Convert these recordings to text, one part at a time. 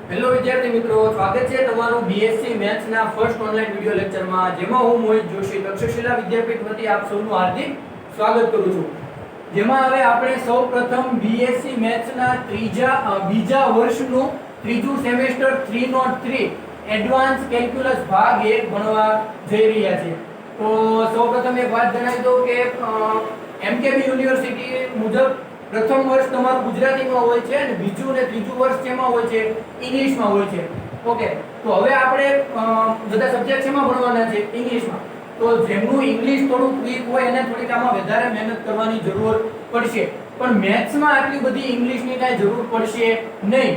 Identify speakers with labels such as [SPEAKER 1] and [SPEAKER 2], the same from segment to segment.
[SPEAKER 1] Hello વિદ્યાર્થી મિત્રો, સ્વાગત છે તમારું બીએસસી મેથ્સ ના ફર્સ્ટ ઓનલાઈન વિડિયો લેક્ચરમાં, જેમાં હું મોહિત જોશી તક્ષશિલા વિદ્યાપીઠ વતી આપ સૌનું હાર્દિક સ્વાગત કરું છું. જેમાં હવે આપણે સૌપ્રથમ બીએસસી મેથ્સ ના બીજા વર્ષનું ત્રીજું સેમેસ્ટર 303 એડવાન્સ કેલ્ક્યુલસ ભાગ 1 ભણવા જઈ રહ્યા છીએ. તો સૌપ્રથમ એક વાત જણાવી દઉં કે એમકેબી યુનિવર્સિટી મુજબ પ્રથમ વર્ષ તમારું ગુજરાતીમાં હોય છે અને બીજું અને ત્રીજું વર્ષ શેમાં હોય છે? ઇંગ્લિશમાં હોય છે. ઓકે, તો હવે આપણે બધા સબ્જેક્ટ શેમાં ભણવાના છે? ઇંગ્લિશમાં. તો જેમનું ઇંગ્લિશ થોડું વીક હોય એને થોડીક આમાં વધારે મહેનત કરવાની જરૂર પડશે, પણ મેથ્સમાં આટલી બધી ઇંગ્લિશની કાંઈ જરૂર પડશે નહીં.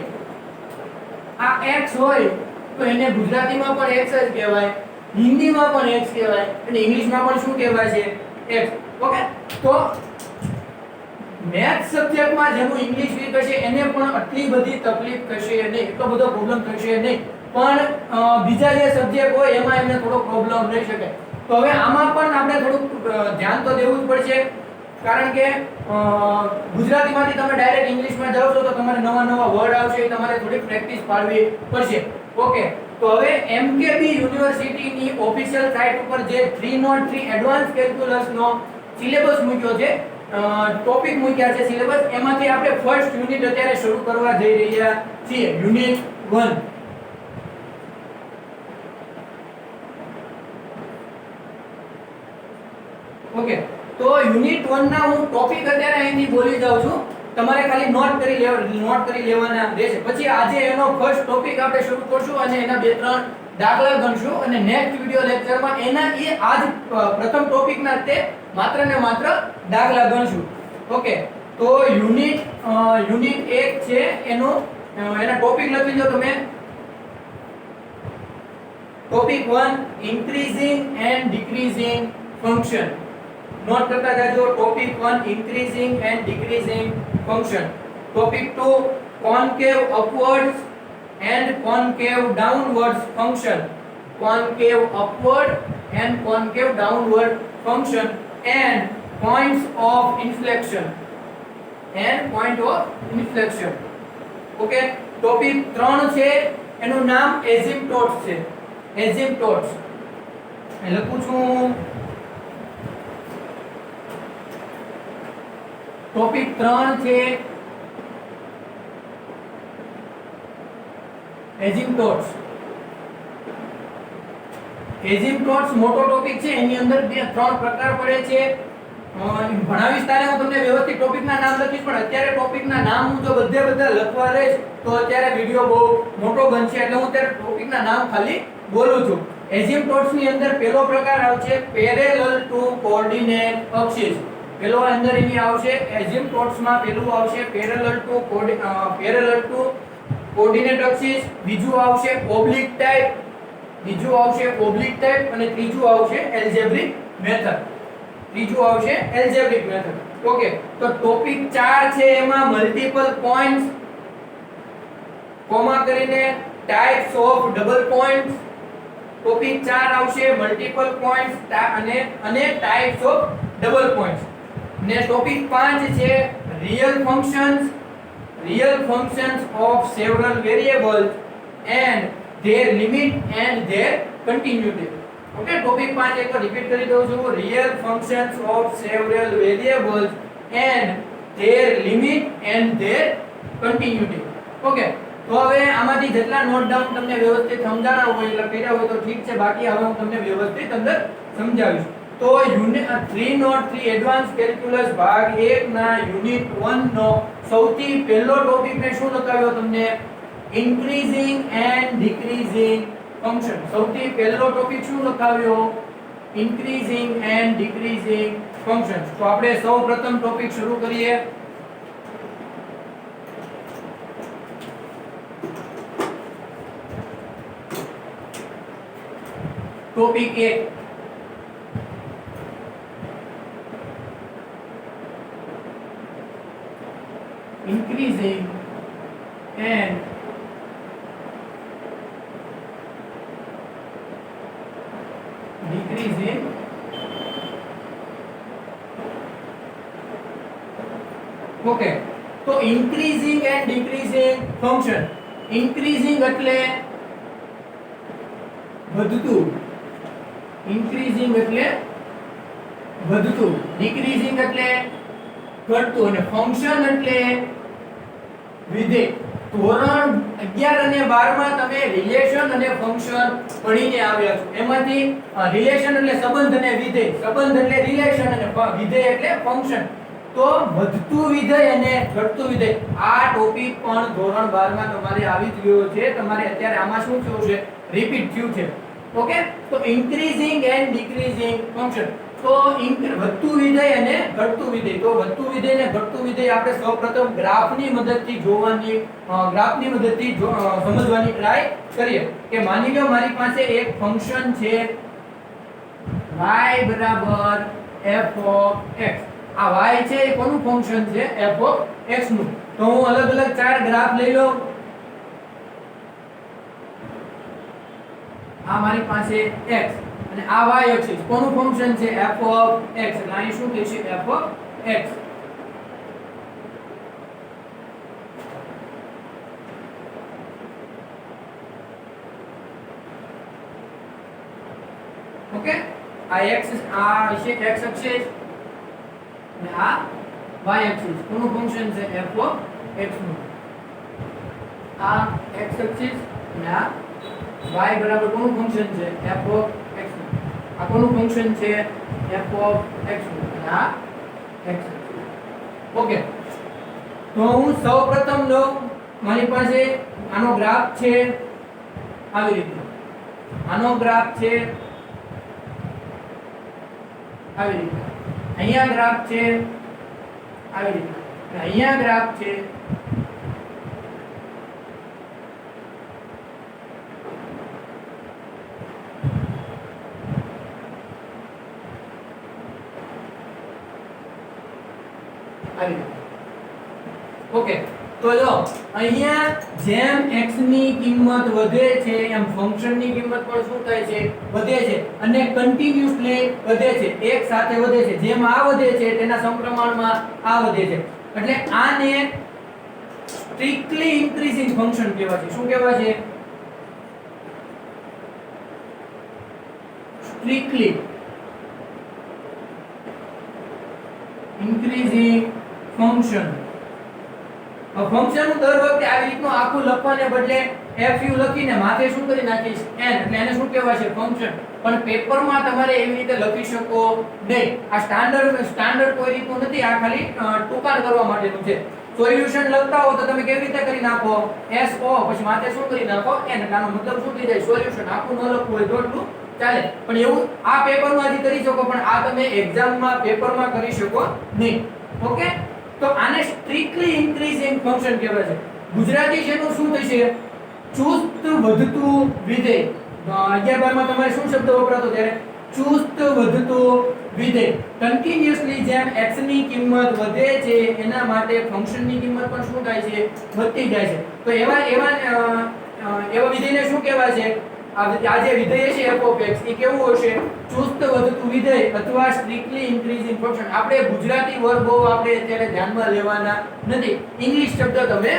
[SPEAKER 1] આ x હોય તો એને ગુજરાતીમાં પણ x જ કહેવાય, હિન્દીમાં પણ x કહેવાય અને ઇંગ્લિશમાં પણ શું કહેવાય છે? x. ઓકે, તો મેથ્સ સબ્જેક્ટમાં જેનું ઇંગ્લિશ વીક હશે એને પણ આટલી બધી તકલીફ થશે નહીં, એટલો બધો પ્રોબ્લેમ થશે નહીં, પણ બીજા જે સબ્જેક્ટ હોય એમાં એમને થોડો પ્રોબ્લેમ રહી શકે. તો હવે આમાં પણ આપણે થોડુંક ધ્યાન તો દેવું જ પડશે, કારણ કે ગુજરાતીમાંથી તમે ડાયરેક્ટ ઇંગ્લિશમાં જાઓ છો તો તમારે નવા નવા વર્ડ આવશે, એ તમારે થોડી પ્રેક્ટિસ પાડવી પડશે. ઓકે, તો હવે એમકેબી યુનિવર્સિટીની ઓફિશિયલ સાઇટ ઉપર જે 303 એડવાન્સ કેલ્ક્યુલસનો સિલેબસ મૂક્યો છે, ટોપિક મૂક્યા છે સિલેબસ, એમાંથી આપણે ફર્સ્ટ યુનિટ અત્યારે શરૂ કરવા જઈ રહ્યા છીએ, યુનિટ 1. ઓકે, તો યુનિટ 1 ના હું ટોપિક અત્યારે અહીંથી બોલી જાઉં છું, તમારે ખાલી નોટ કરી લેવાના રહેશે. પછી આજે એનો ફર્સ્ટ ટોપિક આપણે શરૂ કરશું અને એના બે ત્રણ દાખલા ગણશું અને નેક્સ્ટ વિડિયો લેક્ચરમાં એના આજ પ્રથમ ટોપિકના તે માત્ર ને માત્ર દાખલા ગણશું. ઓકે, તો યુનિટ 1 છે એનો એના ટોપિક લખી લો તમે. Topic 1 increasing and decreasing function. Note કરતા જાજો. Topic 1 increasing and decreasing function. Topic 2 concave upwards and concave downwards function. Concave upward and concave downward function and points of inflection. Okay, topic 3 છે એનું નામ એસિમ્પટોટ્સ છે. એસિમ્પટોટ્સ એ લખું છું. ટોપિક 3 છે એસિમ્પટોટ્સ. એસિમ્પટોટ્સ મોટો ટોપિક છે, એની અંદર ત્રણ પ્રકાર પડે છે. ભણાવીશ ત્યારે હું તમને વ્યવસ્થિત ટોપિકના નામ લખીશ, પણ અત્યારે ટોપિકના નામ હું જો બધા લખવા રહીશ તો અત્યારે વિડિયો બહુ મોટો બનશે, એટલે હું અત્યારે ટોપિકના નામ ખાલી બોલું છું. એસિમ્પટોટ્સની અંદર પહેલો પ્રકાર આવશે પેરેલલ ટુ કોઓર્ડિનેટ એક્સિસ. પેલો અંદર એની આવશે એસિમ્પટોટ્સમાં પેલું આવશે પેરેલલ ટુ કોઓર્ડિનેટ એક્સિસ, બીજું આવશે ઓબ્લિક ટાઇપ, અને ત્રીજું આવશે એલ્જેબ્રિક મેથડ. ઓકે, તો ટોપિક 4 છે એમાં મલ્ટીપલ પોઈન્ટ્સ, કોમા કરીને types of double points. Topic 4 આવશે મલ્ટીપલ પોઈન્ટ્સ અને ટાઇપ્સ ઓફ ડબલ પોઈન્ટ્સ. ને ટોપિક 5 છે real functions of several variables and their limit and their continuity. Okay, topic 5 એક repeat કરી દઉં છું. Real functions of several variables and their limit and their continuity. Okay, તો હવે આમાંથી જેટલા નોટ ડાઉન તમને વ્યવસ્થિત સમજાણા હોય એટલે કર્યા હોય તો ઠીક છે, બાકી હવે હું તમને વ્યવસ્થિત અંદર સમજાવીશ. તો યુનિટ 303 એડવાન્સ કેલ્ક્યુલસ ભાગ 1 ના યુનિટ 1 નો સૌથી પહેલો ટોપિક મેં શું લખાવ્યો તમને? Increasing and decreasing function. સૌથી પહેલો ટોપિક શું લખાવ્યો? Increasing and decreasing function. તો આપણે સૌપ્રથમ ટોપિક શરૂ કરીએ. Topic 1 increasing and decreasing okay, તો increasing and decreasing function increasing એટલે વધતું, ઇન્ક્રીઝિંગ એટલે વધતું, ડિક્રીઝિંગ એટલે ઘટતું અને ફંક્શન એટલે વિધેય. ધોરણ 11 અને 12 માં તમે રિલેશન અને ફંક્શન ભણીને આવ્યા છો. એમાંથી રિલેશન એટલે સંબંધ અને વિધેય, સંબંધ એટલે રિલેશન અને વિધેય એટલે ફંક્શન. તો વધતું વિધેય અને ઘટતું વિધેય આ ટોપિક પણ ધોરણ 12 માં તમારે આવી જ ગયો છે. તમારે અત્યારે આમાં શું થયું છે, રિપીટ થયું છે. ઓકે, તો ઇન્ક્રીઝિંગ એન્ડ ડિક્રીઝિંગ ફંક્શન. તો વધતું વિધેય અને ઘટતું વિધેય. તો વધતું વિધેય અને ઘટતું વિધેય આપણે સૌપ્રથમ ગ્રાફની મદદથી જોવાની, ગ્રાફની મદદથી સમજવાની ટ્રાય કરીએ. કે માની લો મારી પાસે એક ફંક્શન છે y બરાબર f ઓફ x. આ y છે એ કોનું ફંક્શન છે, f ઓફ x નું. તો હું અલગ અલગ ચાર ગ્રાફ લઈ લઉં. આ મારી પાસે x અને આ y એક્સિસ કોનું ફંક્શન છે, f ઓફ x. એટલે અહીં શું થશે, f ઓફ x. ઓકે, આ x આ છે x એક્સિસ અને આ y એક્સિસ કોનું ફંક્શન છે, f ઓફ x નું. આ x એક્સિસ અને આ y બરાબર કોનું ફંક્શન છે, f ઓફ x નું. આ કોનું ફંક્શન છે, f ઓફ x નું અને આ x. ઓકે, તો હું સૌપ્રથમ લઉં, મારી પાસે આનો ગ્રાફ છે આવી રીતે, આનો ગ્રાફ છે આવી રીતે, અહીંયા ગ્રાફ છે આવી રીતે, અહીંયા ગ્રાફ છે આવી રીતે. ઓકે, તો જો અહીંયા જેમ x ની કિંમત વધે છે એમ ફંક્શન ની કિંમત પણ શું થાય છે, વધે છે અને કન્ટિન્યુઅસલી વધે છે, એક સાથે વધે છે. જેમ આ વધે છે તેના સમપ્રમાણમાં આ વધે છે. એટલે આને સ્ટ્રિક્ટલી ઇન્ક્રીઝિંગ ફંક્શન કહેવાય છે. શું કહેવાય છે, સ્ટ્રિક્ટલી ઇન્ક્રીઝિંગ ફંક્શન. ફંક્શન નું દર વખતે આવી રીતનું આખું લખવાને બદલે fu લખીને માથે શું કરી નાખીશ, n. એટલે એને શું કહેવાય છે, ફંક્શન. પણ પેપરમાં તમારે એવી રીતે લખી શકો નહીં. આ સ્ટાન્ડર્ડ કોઈ રીતનું નથી, આ ખાલી ટૂંકાણ કરવા માટેનું છે. સોલ્યુશન લખતા હો તો તમે કેવી રીતે કરી નાખો, so પછી માથે શું કરી નાખો, n. એટલે આનો મતલબ શું થઈ જાય, સોલ્યુશન. આખું ન લખવું હોય તો એટલું ચાલે. પણ એવું આ પેપરમાં જ કરી શકો, પણ આ તમે એક્ઝામમાં પેપરમાં કરી શકો નહીં. ઓકે, તો આને સ્ટ્રિક્ટલી ઇન્ક્રીઝિંગ ફંક્શન કહેવાય છે. ગુજરાતી છે એનું શું થશે, ચુસ્ત વધતું વિધેય. 11 માં તમારે શું શબ્દ વપરાતો ત્યારે, ચુસ્ત વધતું વિધેય. કન્ટિન્યુઅસલી જેમ x ની કિંમત વધે છે એના માટે ફંક્શન ની કિંમત પણ શું થાય છે, વધતી જાય છે. તો એવા વિધેયને શું કહેવાય છે, આ જે વિધેય છે f ઓફ x એ કેવું હશે, ચુસ્ત વધતું વિધેય અથવા સ્ટ્રિક્ટલી ઇન્ક્રીઝિંગ ફંક્શન. આપણે ગુજરાતી વર્ગો આપણે અત્યારે ધ્યાનમાં લેવાના નથી, ઇંગ્લિશ શબ્દ તમે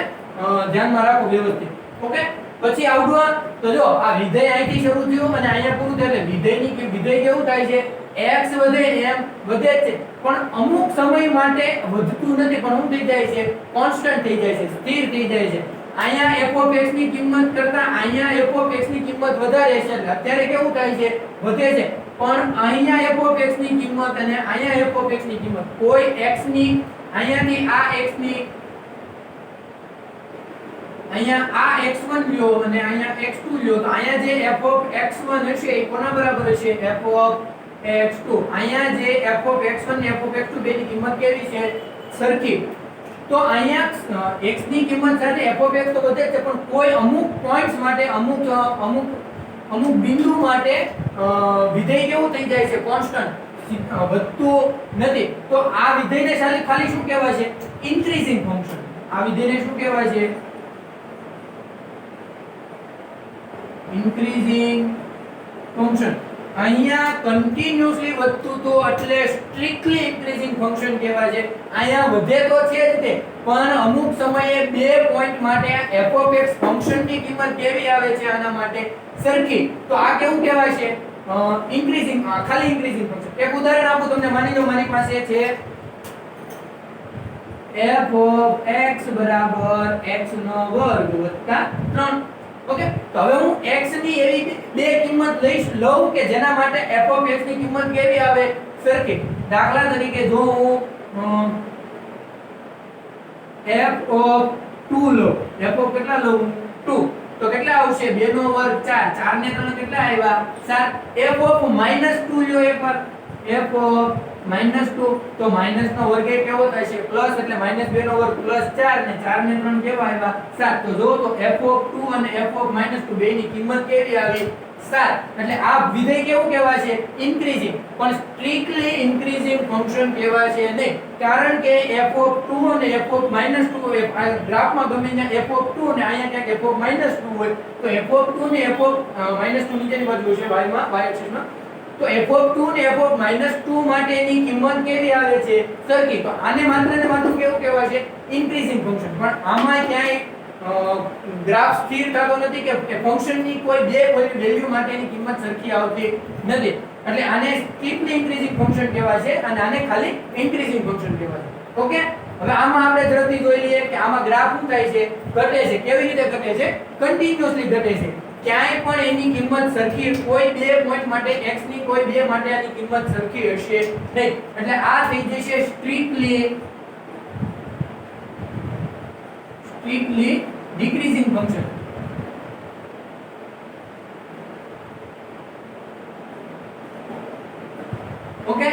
[SPEAKER 1] ધ્યાનમાં રાખો વ્યવસ્થિત. ઓકે, પછી આવડું. તો જો આ વિધેય અહીંથી શરૂ થયું અને અહીંયા પૂરું થાય. એટલે વિધેય કેવું થાય છે, x વધે એમ વધે છે, પણ અમુક સમય માટે વધતું નથી, પણ શું થઈ જાય છે, કોન્સ્ટન્ટ થઈ જાય છે, સ્થિર થઈ જાય છે. અહીંયા f ઓફ x ની કિંમત કરતા અહીંયા f ઓફ x ની કિંમત વધારે છે. એટલે અત્યારે કેવું થાય છે, વધે છે. પણ અહીંયા f ઓફ x ની કિંમત અને અહીંયા f ઓફ x ની કિંમત કોઈ x ની અહીંયાથી આ x ની અહીંયા આ x1 લ્યો અને અહીંયા x2 લ્યો, તો અહીંયા જે f ઓફ x1 હશે એ કોના બરાબર હશે, f ઓફ x2. અહીંયા જે f ઓફ x1 ને f ઓફ x2 બેની કિંમત કેવી છે, સરખી. તો અહીંયા x ની કિંમત સાથે f ઓફ x તો વધે છે, પણ કોઈ અમુક પોઈન્ટ્સ માટે અમુક બિંદુ માટે વિધેય કેવું થઈ જાય છે, કોન્સ્ટન્ટ, વધતું નથી. તો આ વિધેયને ખાલી શું કહેવાય છે, ઇન્ક્રીઝિંગ ફંક્શન. આ વિધેયને શું કહેવાય છે, ઇન્ક્રીઝિંગ ફંક્શન. અહીંયા કન્ટિન્યુઅસલી વધતું તો એટલે સ્ટ્રિક્ટલી ઇન્ક્રીઝિંગ ફંક્શન કહેવાય છે. અહીંયા વધે તો છે જ તે, પણ અમુક સમયે બે પોઈન્ટ માટે f(x) ફંક્શનની કિંમત કેવી આવે છે આના માટે સરખી. તો આ કેવું કહેવાય છે? ઇન્ક્રીઝિંગ, ખાલી ઇન્ક્રીઝિંગ ફંક્શન. એક ઉદાહરણ આપું તમને. માની લો મારી પાસે છે f(x) = x² + 3. ઓકે, તો હવે હું x ની એવી બે કિંમત લઉં કે જેના માટે f(x) ની કિંમત કેવી આવે સરખી. દાખલા તરીકે જો હું f(2) લઉં, f કેટલા લઉં 2, તો કેટલા આવશે 2 નો વર્ગ 4, 4 ને 3 કેટલા આવ્યા 7. f(-2) લ્યો એકવાર, f(-2) તો માઈનસ નો વર્ગ એ કેવો થશે પ્લસ, એટલે -2 નો વર્ગ +4 ને 4 ને 3 કેવા આવ્યા 7. તો જો તો f(2) અને f(-2) બેની કિંમત કેવી આવી 7. એટલે આ વિધેય કેવું કહેવાય છે? ઇન્ક્રીઝિંગ. પણ સ્ટ્રિક્ટલી ઇન્ક્રીઝિંગ ફંક્શન કહેવાય છે નહીં, કારણ કે f(2) અને f(-2) આ ગ્રાફમાં ગમે ત્યાં f(2) અને અહીંયા ક્યાંક f(-2) હોય, તો f(2) ને f(-2) નીચેની બાજુ છે y માં, y એક્સિસમાં. તો f(2) ને f(-2) માટેની કિંમત કેવી આવે છે સરખી. તો આને માત્ર ને માત્ર કેવું કહેવાય છે? Increasing function. પણ આમાં ક્યાંય ગ્રાફ સ્થિર થતો નથી કે ફંક્શનની કોઈ બે વેલ્યુ માટેની કિંમત સરખી આવતી નથી. એટલે આને સ્ટ્રિક્ટલી ઇન્ક્રીઝિંગ ફંક્શન કહેવાય છે અને આને ખાલી ઇન્ક્રીઝિંગ ફંક્શન કહેવાય છે. ઓકે, હવે આમાં આપણે ઝડપથી જોઈ લઈએ કે આમાં ગ્રાફ શું થાય છે? ઘટે છે. કેવી રીતે ઘટે છે? કન્ટિન્યુઅસલી ઘટે છે. ક્યાંય પણ એની કિંમત સરખી, કોઈ બે પોઈન્ટ માટે x ની કોઈ બે માટે આની કિંમત સરખી હશે નહીં. એટલે આ થઈ જશે સ્ટ્રિક્ટલી decreasing function. ઓકે,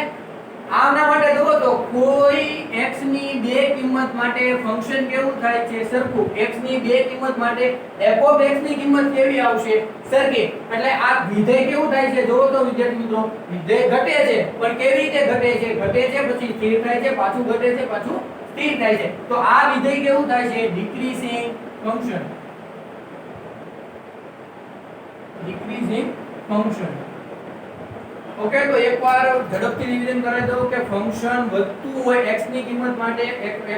[SPEAKER 1] આના માટે જુઓ તો કોઈ x ની બે કિંમત માટે ફંક્શન કેવું થાય છે સરખું. x ની બે કિંમત માટે f(x) ની કિંમત કેવી આવશે સરખી. એટલે આ વિધેય કેવું થાય છે જુઓ તો વિદ્યાર્થી મિત્રો, વિધેય ઘટે છે. પણ કેવી રીતે ઘટે છે? ઘટે છે પછી સ્થિર થાય છે, પાછું ઘટે છે, પાછું સ્થિર થાય છે. તો આ વિધેય કેવું થાય છે? ડિક્રીઝિંગ ફંક્શન. Decreasing function. ઓકે, તો એકવાર ઝડપથી રિવિઝન કરાવી દઉં કે ફંક્શન વધતું હોય, x ની કિંમત માટે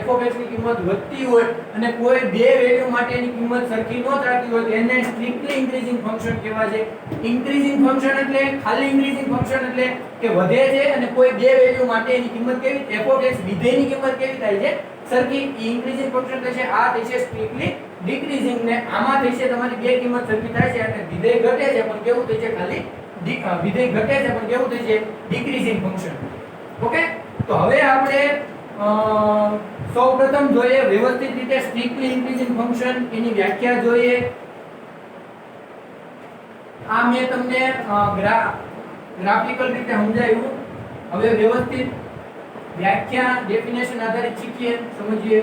[SPEAKER 1] f(x) ની કિંમત વધતી હોય અને કોઈ બે વેલ્યુ માટેની કિંમત સરખી ન થતી હોય તો એને સ્ટ્રિક્ટલી ઇન્ક્રીઝિંગ ફંક્શન કહેવાય છે. ઇન્ક્રીઝિંગ ફંક્શન એટલે ખાલી ઇન્ક્રીઝિંગ ફંક્શન એટલે કે વધે છે અને કોઈ બે વેલ્યુ માટે એની કિંમત કેવી f(x) વિધેયની કિંમત કેવી થાય છે સરખી. ઇન્ક્રીઝિંગ ફંક્શન થશે આ થશે સ્ટ્રિક્ટલી ડિક્રીઝિંગ, ને આમાં થશે તમારી બે કિંમત સરખી થાય છે અને વિધેય ઘટે છે પણ કેવું થશે? ખાલી વિધેય ઘટે છે પણ કેવું થશે? ડિક્રીઝિંગ ફંક્શન. ઓકે, તો હવે આપણે સૌપ્રથમ જોઈએ વ્યવસ્થિત રીતે સ્ટ્રિક્ટલી ઇન્ક્રીઝિંગ ફંક્શન, એની વ્યાખ્યા જોઈએ. આ મેં તમને ગ્રાફિકલ રીતે સમજાવ્યું. હવે વ્યવસ્થિત વ્યાખ્યા ડેફિનેશન આધારિત શીખીએ, સમજીએ.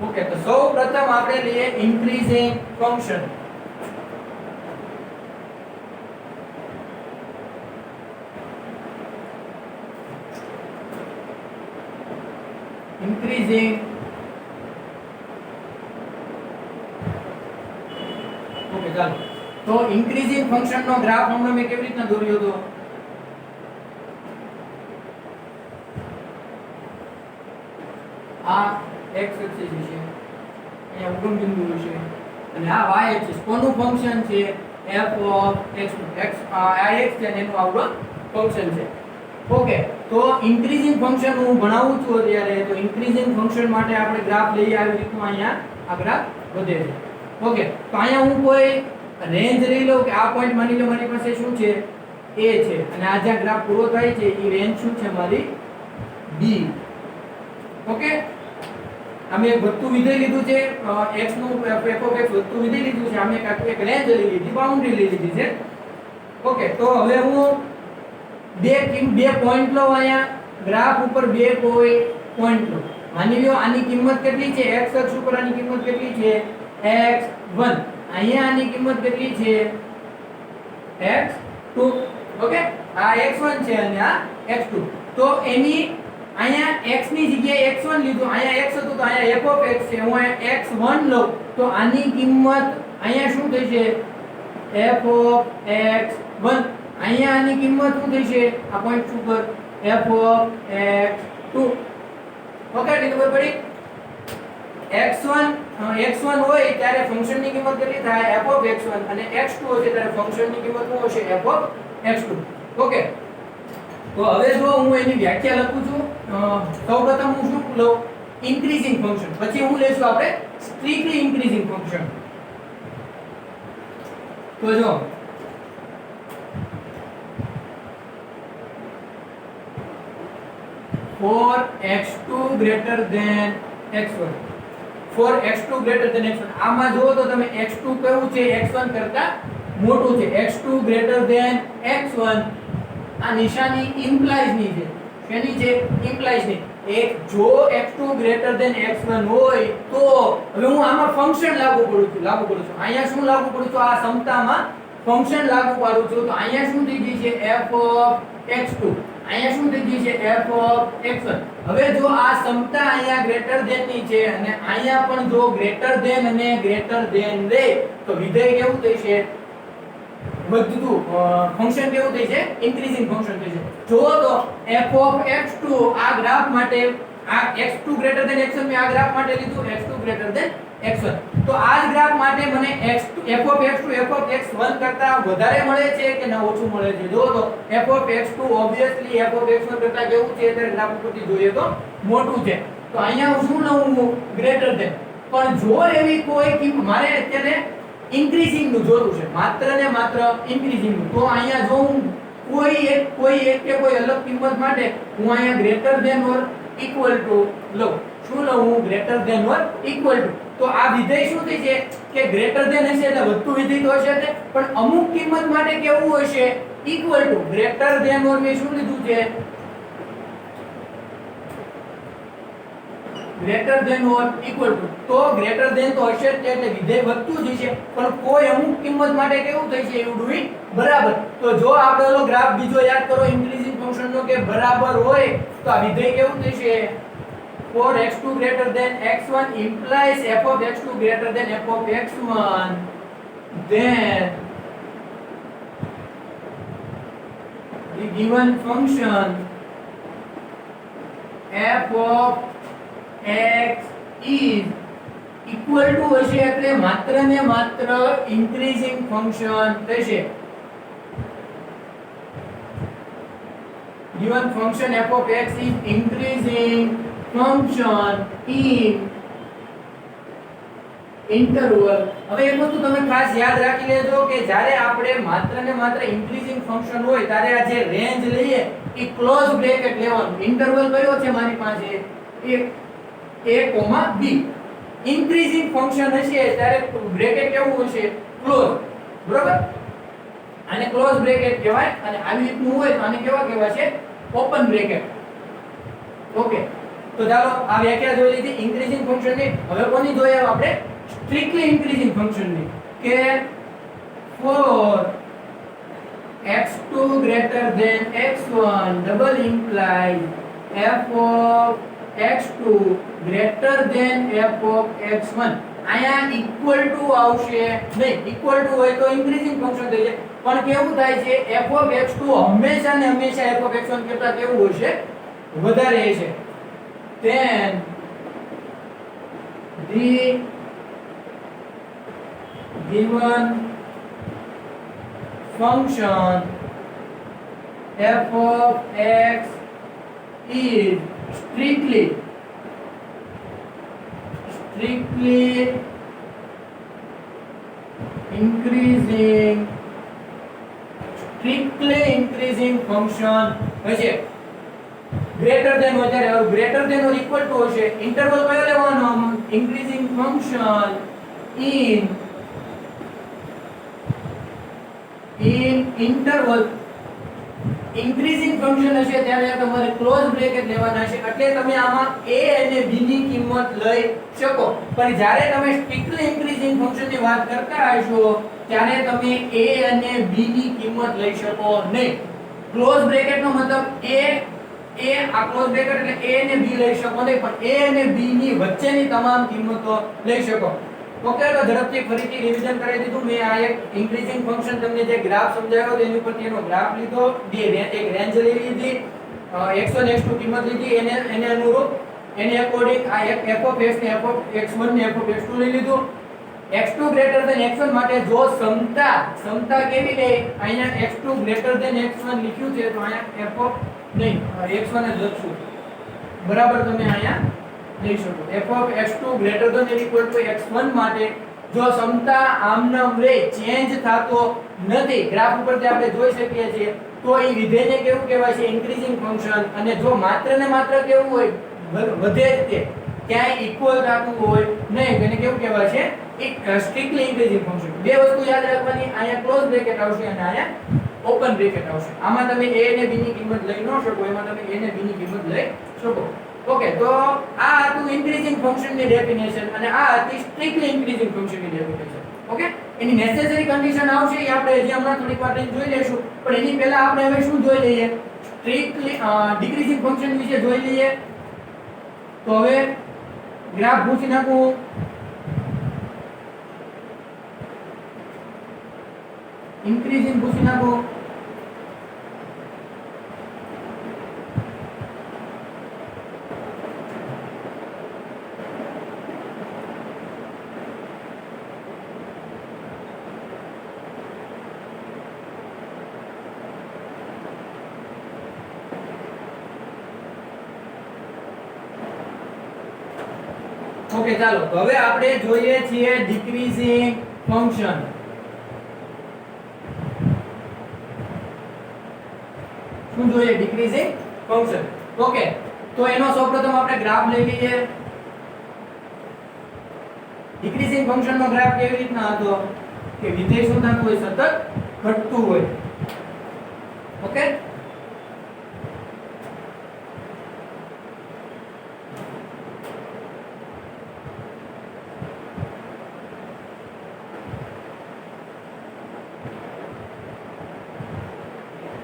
[SPEAKER 1] ઓકે, તો સૌપ્રથમ આપણે લઈએ ઇન્ક્રીઝિંગ ફંક્શન. ઇન્ક્રીઝિંગ ઓકે, ચાલો. તો ઇન્ક્રીઝિંગ ફંક્શન નો ગ્રાફ હમણાં મેં કેવી રીતના દોર્યો હતો? આ x એક્સિસ છે, અહીંયા ઉગમ બિંદુ છે અને આ y એક્સિસ કોનું ફંક્શન છે? f(x) આ x છે અને એનું આવડું ફંક્શન છે. ઓકે, તો ઇન્ક્રીઝિંગ ફંક્શન હું ભણાવું છું અત્યારે. તો ઇન્ક્રીઝિંગ ફંક્શન માટે આપણે ગ્રાફ લઈએ આવી રીતનું. અહીંયા આ ગ્રાફ વધે છે. ઓકે, તો અહીંયા હું કોઈ રેન્જ લઈ લઉં કે આ પોઈન્ટ માની લો મારી પાસે શું છે? a છે અને આ જ્યાં ગ્રાફ પૂરો થાય છે એ રેન્જ શું છે મારી? b. ઓકે, અમે એક વધતું વિધેય લીધું છે, x નું f(x) વધતું વિધેય લીધું છે. અમે એક રેન્જ લઈ લીધી, બાઉન્ડ્રી લઈ લીધી છે. ઓકે, તો હવે હું બે પોઈન્ટ લઉં. અહીંયા ગ્રાફ ઉપર બે કોઈ પોઈન્ટ લઉં. માની લો આની કિંમત કેટલી છે? x અક્ષ ઉપર આની કિંમત કેટલી છે? x1. અહીંયા આની કિંમત કેટલી છે? x2. ઓકે, આ x1 છે અને આ x2. તો એની અહીંયા x ની જગ્યાએ x1 લીધું, અહીંયા x હતું તો અહીંયા f ઓફ x છે, હું અહીંયા x1 લઉં તો આની કિંમત અહીંયા શું થશે f ઓફ x1, અહીંયા આની કિંમત શું થશે આ પોઈન્ટ ઉપર f ઓફ x2. ઓકે ખબર પડી? x1 હોય ત્યારે ફંક્શનની કિંમત કેટલી થાય f ઓફ x1 અને x2 હોય ત્યારે ફંક્શનની કિંમત શું હશે f ઓફ x2. ઓકે તો હવે જો હું એની વ્યાખ્યા લખું છું, સૌપ્રથમ હું શું લઉં ઇન્ક્રીઝિંગ ફંક્શન, પછી હું લેશું આપણે સ્ટ્રિક્ટલી ઇન્ક્રીઝિંગ ફંક્શન. તો જો for x2 greater than x1, for x2 greater than x1, આમાં જો તો તમે x2 કેવું છે x1 કરતા મોટું છે, x2 greater than x1, આ નિશાની ઇમ્પ્લાઇઝ ની છે. શેની છે? ઇમ્પ્લાઇઝ ની. એક જો x2 greater than x1 હોય તો હવે હું આમાં ફંક્શન લાગુ કરું છું. અહીંયા શું લાગુ કરું છું? આ સમતામાં ફંક્શન લાગુ પાડું છું તો અહીંયા શું થઈ ગઈ છે f ઓફ x2, અહીંયા શું થઈ ગઈ છે f ઓફ x1. હવે જો આ સમતા અહીંયા ગ્રેટર ધેન ની છે અને અહીંયા પણ જો ગ્રેટર ધેન અને ગ્રેટર ધેન રે તો વિધેય કેવું થશે? વધતું ફંક્શન કેવું થશે? ઇન્ક્રીઝિંગ ફંક્શન થશે. જો તો f ઓફ x2 આ ગ્રાફ માટે આ x2 ગ્રેટર ધેન x1 મેં આ ગ્રાફ માટે લીધું x2 ગ્રેટર ધેન x1, તો આ જ ગ્રાફ માટે મને x2 f of x2 f of x1 કરતા વધારે મળે છે કે ના ઓછું મળે છે? જો તો f of x2 obviously f of x1 કરતા કેવું છે ત્યારે ગ્રાફ ઉપરથી જોઈએ તો મોટું છે. તો અહીંયા હું શું લઉં? Greater than. પણ જો એવી કોઈ કિંમત મારે અત્યારે ઇન્ક્રીઝિંગ નું જોતું છે, માત્ર ને માત્ર ઇન્ક્રીઝિંગ નું, તો અહીંયા જો હું કોઈ એક કે કોઈ અલગ કિંમત માટે હું અહીંયા greater than or equal to લઉં. શું લઉં હું? Greater than or equal to. તો આ વિધેય શું થઈ છે કે ગ્રેટર ધેન હશે એટલે વધતું વિધેય તો હશે, પણ અમુક કિંમત માટે કેવું હશે? Equal to. Greater than or મેં શું લીધું છે? Greater than or equal to. તો ગ્રેટર ધેન તો હશે જ એટલે વિધેય વધતું જ હશે, પણ કોઈ અમુક કિંમત માટે કેવું થશે? એવું ડુઈ બરાબર. તો જો આપણે ઓલો ગ્રાફ બીજો યાદ કરો ઇન્ક્રીઝિંગ ફંક્શન નો કે બરાબર હોય તો આ વિધેય કેવું થશે? for x2 greater than x1 implies f of x2 greater than f of x1, then the given function f of x is equal to હશે એટલે માત્ર ને માત્ર ઇન્ક્રીઝિંગ ફંક્શન થશે. given function f of x is increasing function in interval. હવે એક વસ્તુ તમે ખાસ યાદ રાખી લેજો કે જ્યારે આપણે માત્ર ને માત્ર ઇન્ક્રીઝિંગ ફંક્શન હોય ત્યારે આ જે રેન્જ લઈએ એ ક્લોઝ બ્રેકેટ લેવાનું. ઇન્ટરવલ કયો છે મારી પાસે? a, b. ઇન્ક્રીઝિંગ ફંક્શન હશે ત્યારે બ્રેકેટ કેવું હશે? ક્લોઝ. બરોબર? આને ક્લોઝ બ્રેકેટ કહેવાય અને આવી રીતનું હોય તો આને કેવા કહેવાશે? Open bracket. ઓકે તો ચાલો આ વ્યાખ્યા જોઈ લીધી ઇન્ક્રીઝિંગ ફંક્શન ની. હવે કોની જોઈએ આપણે? સ્ટ્રિક્ટલી ઇન્ક્રીઝિંગ ફંક્શન ની કે for x2 greater than x1 double implies f of x2 greater than f of x1. અહીંયા ઇક્વલ ટુ આવશે નહીં. ઇક્વલ ટુ હોય તો ઇન્ક્રીઝિંગ ફંક્શન થઈ જાય, પણ કેવું થાય છે? f of x2 હંમેશા ને હંમેશા f of x1 કરતા કેવું હશે? વધારે હશે. then the given function f of x is strictly increasing function હશે. ગ્રેટર ધેન હોય ત્યારે greater than or equal to હશે. ઇન્ટરવલ કયો લેવાનો? Increasing function in interval. Increasing function હશે ત્યારે તમારે ક્લોઝ બ્રેકેટ લેવાના છે એટલે તમે આમાં a અને b ની કિંમત લઈ શકો. પણ જ્યારે તમે સ્ટ્રિક્ટલી ઇન્ક્રીઝિંગ ફંક્શન ની વાત કરતા હશો ત્યારે તમે a અને b ની કિંમત લઈ શકો નહીં. ક્લોઝ બ્રેકેટ નો મતલબ a a આ ક્લોઝ બ્રેકેટ એટલે a અને b લઈ શકો નહીં, પણ a અને b ની વચ્ચેની તમામ કિંમતો લઈ શકો. ઓકે, તો ઝડપથી ફરીથી રિવિઝન કરી દીધું મેં. આ એક ઇન્ક્રીઝિંગ ફંક્શન તમને જે ગ્રાફ સમજાવ્યો તેની ઉપરથી એનો ગ્રાફ લીધો, એક રેન્જ લઈ લીધી, x1 x2 કિંમત લીધી, એને અનુરૂપ એને અકોર્ડિંગ આ એક f of x ને f of x1 ને f of x2 લઈ લીધું. x2 greater than x1 માટે જો સમતા કેવી લે, અહીંયા x2 greater than x1 લખ્યું છે તો અહીંયા f of નહીં x1 જ લખશું, બરાબર તમે અહીંયા લઈ શકો. f of x2 greater than or equal to x1 માટે જો સમતા આમનામ રે ચેન્જ થાતો નથી, ગ્રાફ ઉપરથી આપણે જોઈ શકીએ છીએ, તો એ વિધેયને કેવું કહેવાય છે? Increasing function. અને જો માત્ર ને માત્ર કેવું હોય, વધે જ તે, ક્યાંય ઇક્વલ થતું હોય નહીં, તેને કેવું કહેવાય છે? Strictly increasing function. બે વસ્તુ યાદ રાખવાની, અહીંયા ક્લોઝ બ્રેકેટ આવશે અને અહીંયા ઓપન બ્રેકેટ આવશે. આમાં તમે a અને b ની કિંમત લઈ ન શકો, એમાં તમે a અને b ની કિંમત લઈ શકો. ઓકે, તો આ હતું ઇન્ક્રીઝિંગ ફંક્શન ની ડેફિનેશન અને આ હતી સ્ટ્રિક્ટલી ઇન્ક્રીઝિંગ ફંક્શન ની ડેફિનેશન. ઓકે, એની નેસેસરી કન્ડિશન આવશે એ આપણે હજી હમણાં થોડીક વાર જોઈ લઈશું, પણ એની પહેલા આપણે હવે શું જોઈ લઈએ? સ્ટ્રિક્ટલી ડિક્રીઝિંગ ફંક્શન વિશે જોઈ લઈએ. તો હવે ગ્રાફ પૂછી નાખું. ઇન્ક્રીઝિંગ પૂછી નાખો. ઓકે, ચાલો તો હવે આપણે જોઈએ છીએ ડિક્રીઝિંગ ફંક્શન. શું જોઈએ? ડિક્રીઝિંગ ફંક્શન. ઓકે, તો એનો સૌપ્રથમ આપણે ગ્રાફ લઈ લઈએ. ડિક્રીઝિંગ ફંક્શન નો ગ્રાફ કેવી રીતના હતો કે વિધેય શું થતું હોય? સતત ઘટતું હોય. ઓકે,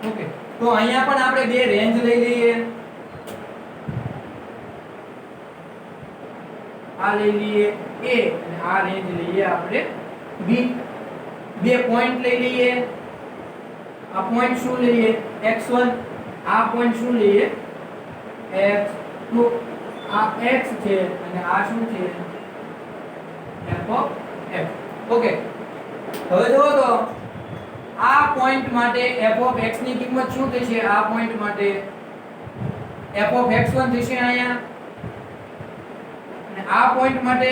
[SPEAKER 1] ઓકે, તો અહીંયા પણ આપણે બે રેન્જ લઈ લઈએ. આ લઈ લઈએ a અને આ રેન્જ લઈએ આપણે b. બે પોઈન્ટ લઈ લઈએ. આ પોઈન્ટ શું લઈએ? x1. આ પોઈન્ટ શું લઈએ? x2. આ x છે અને આ શું છે? f of x. ઓકે, હવે જુઓ તો આ પોઈન્ટ માટે f of x ની કિંમત શું થશે? આ પોઈન્ટ માટે f of x1 થશે અહીંયા, અને આ પોઈન્ટ માટે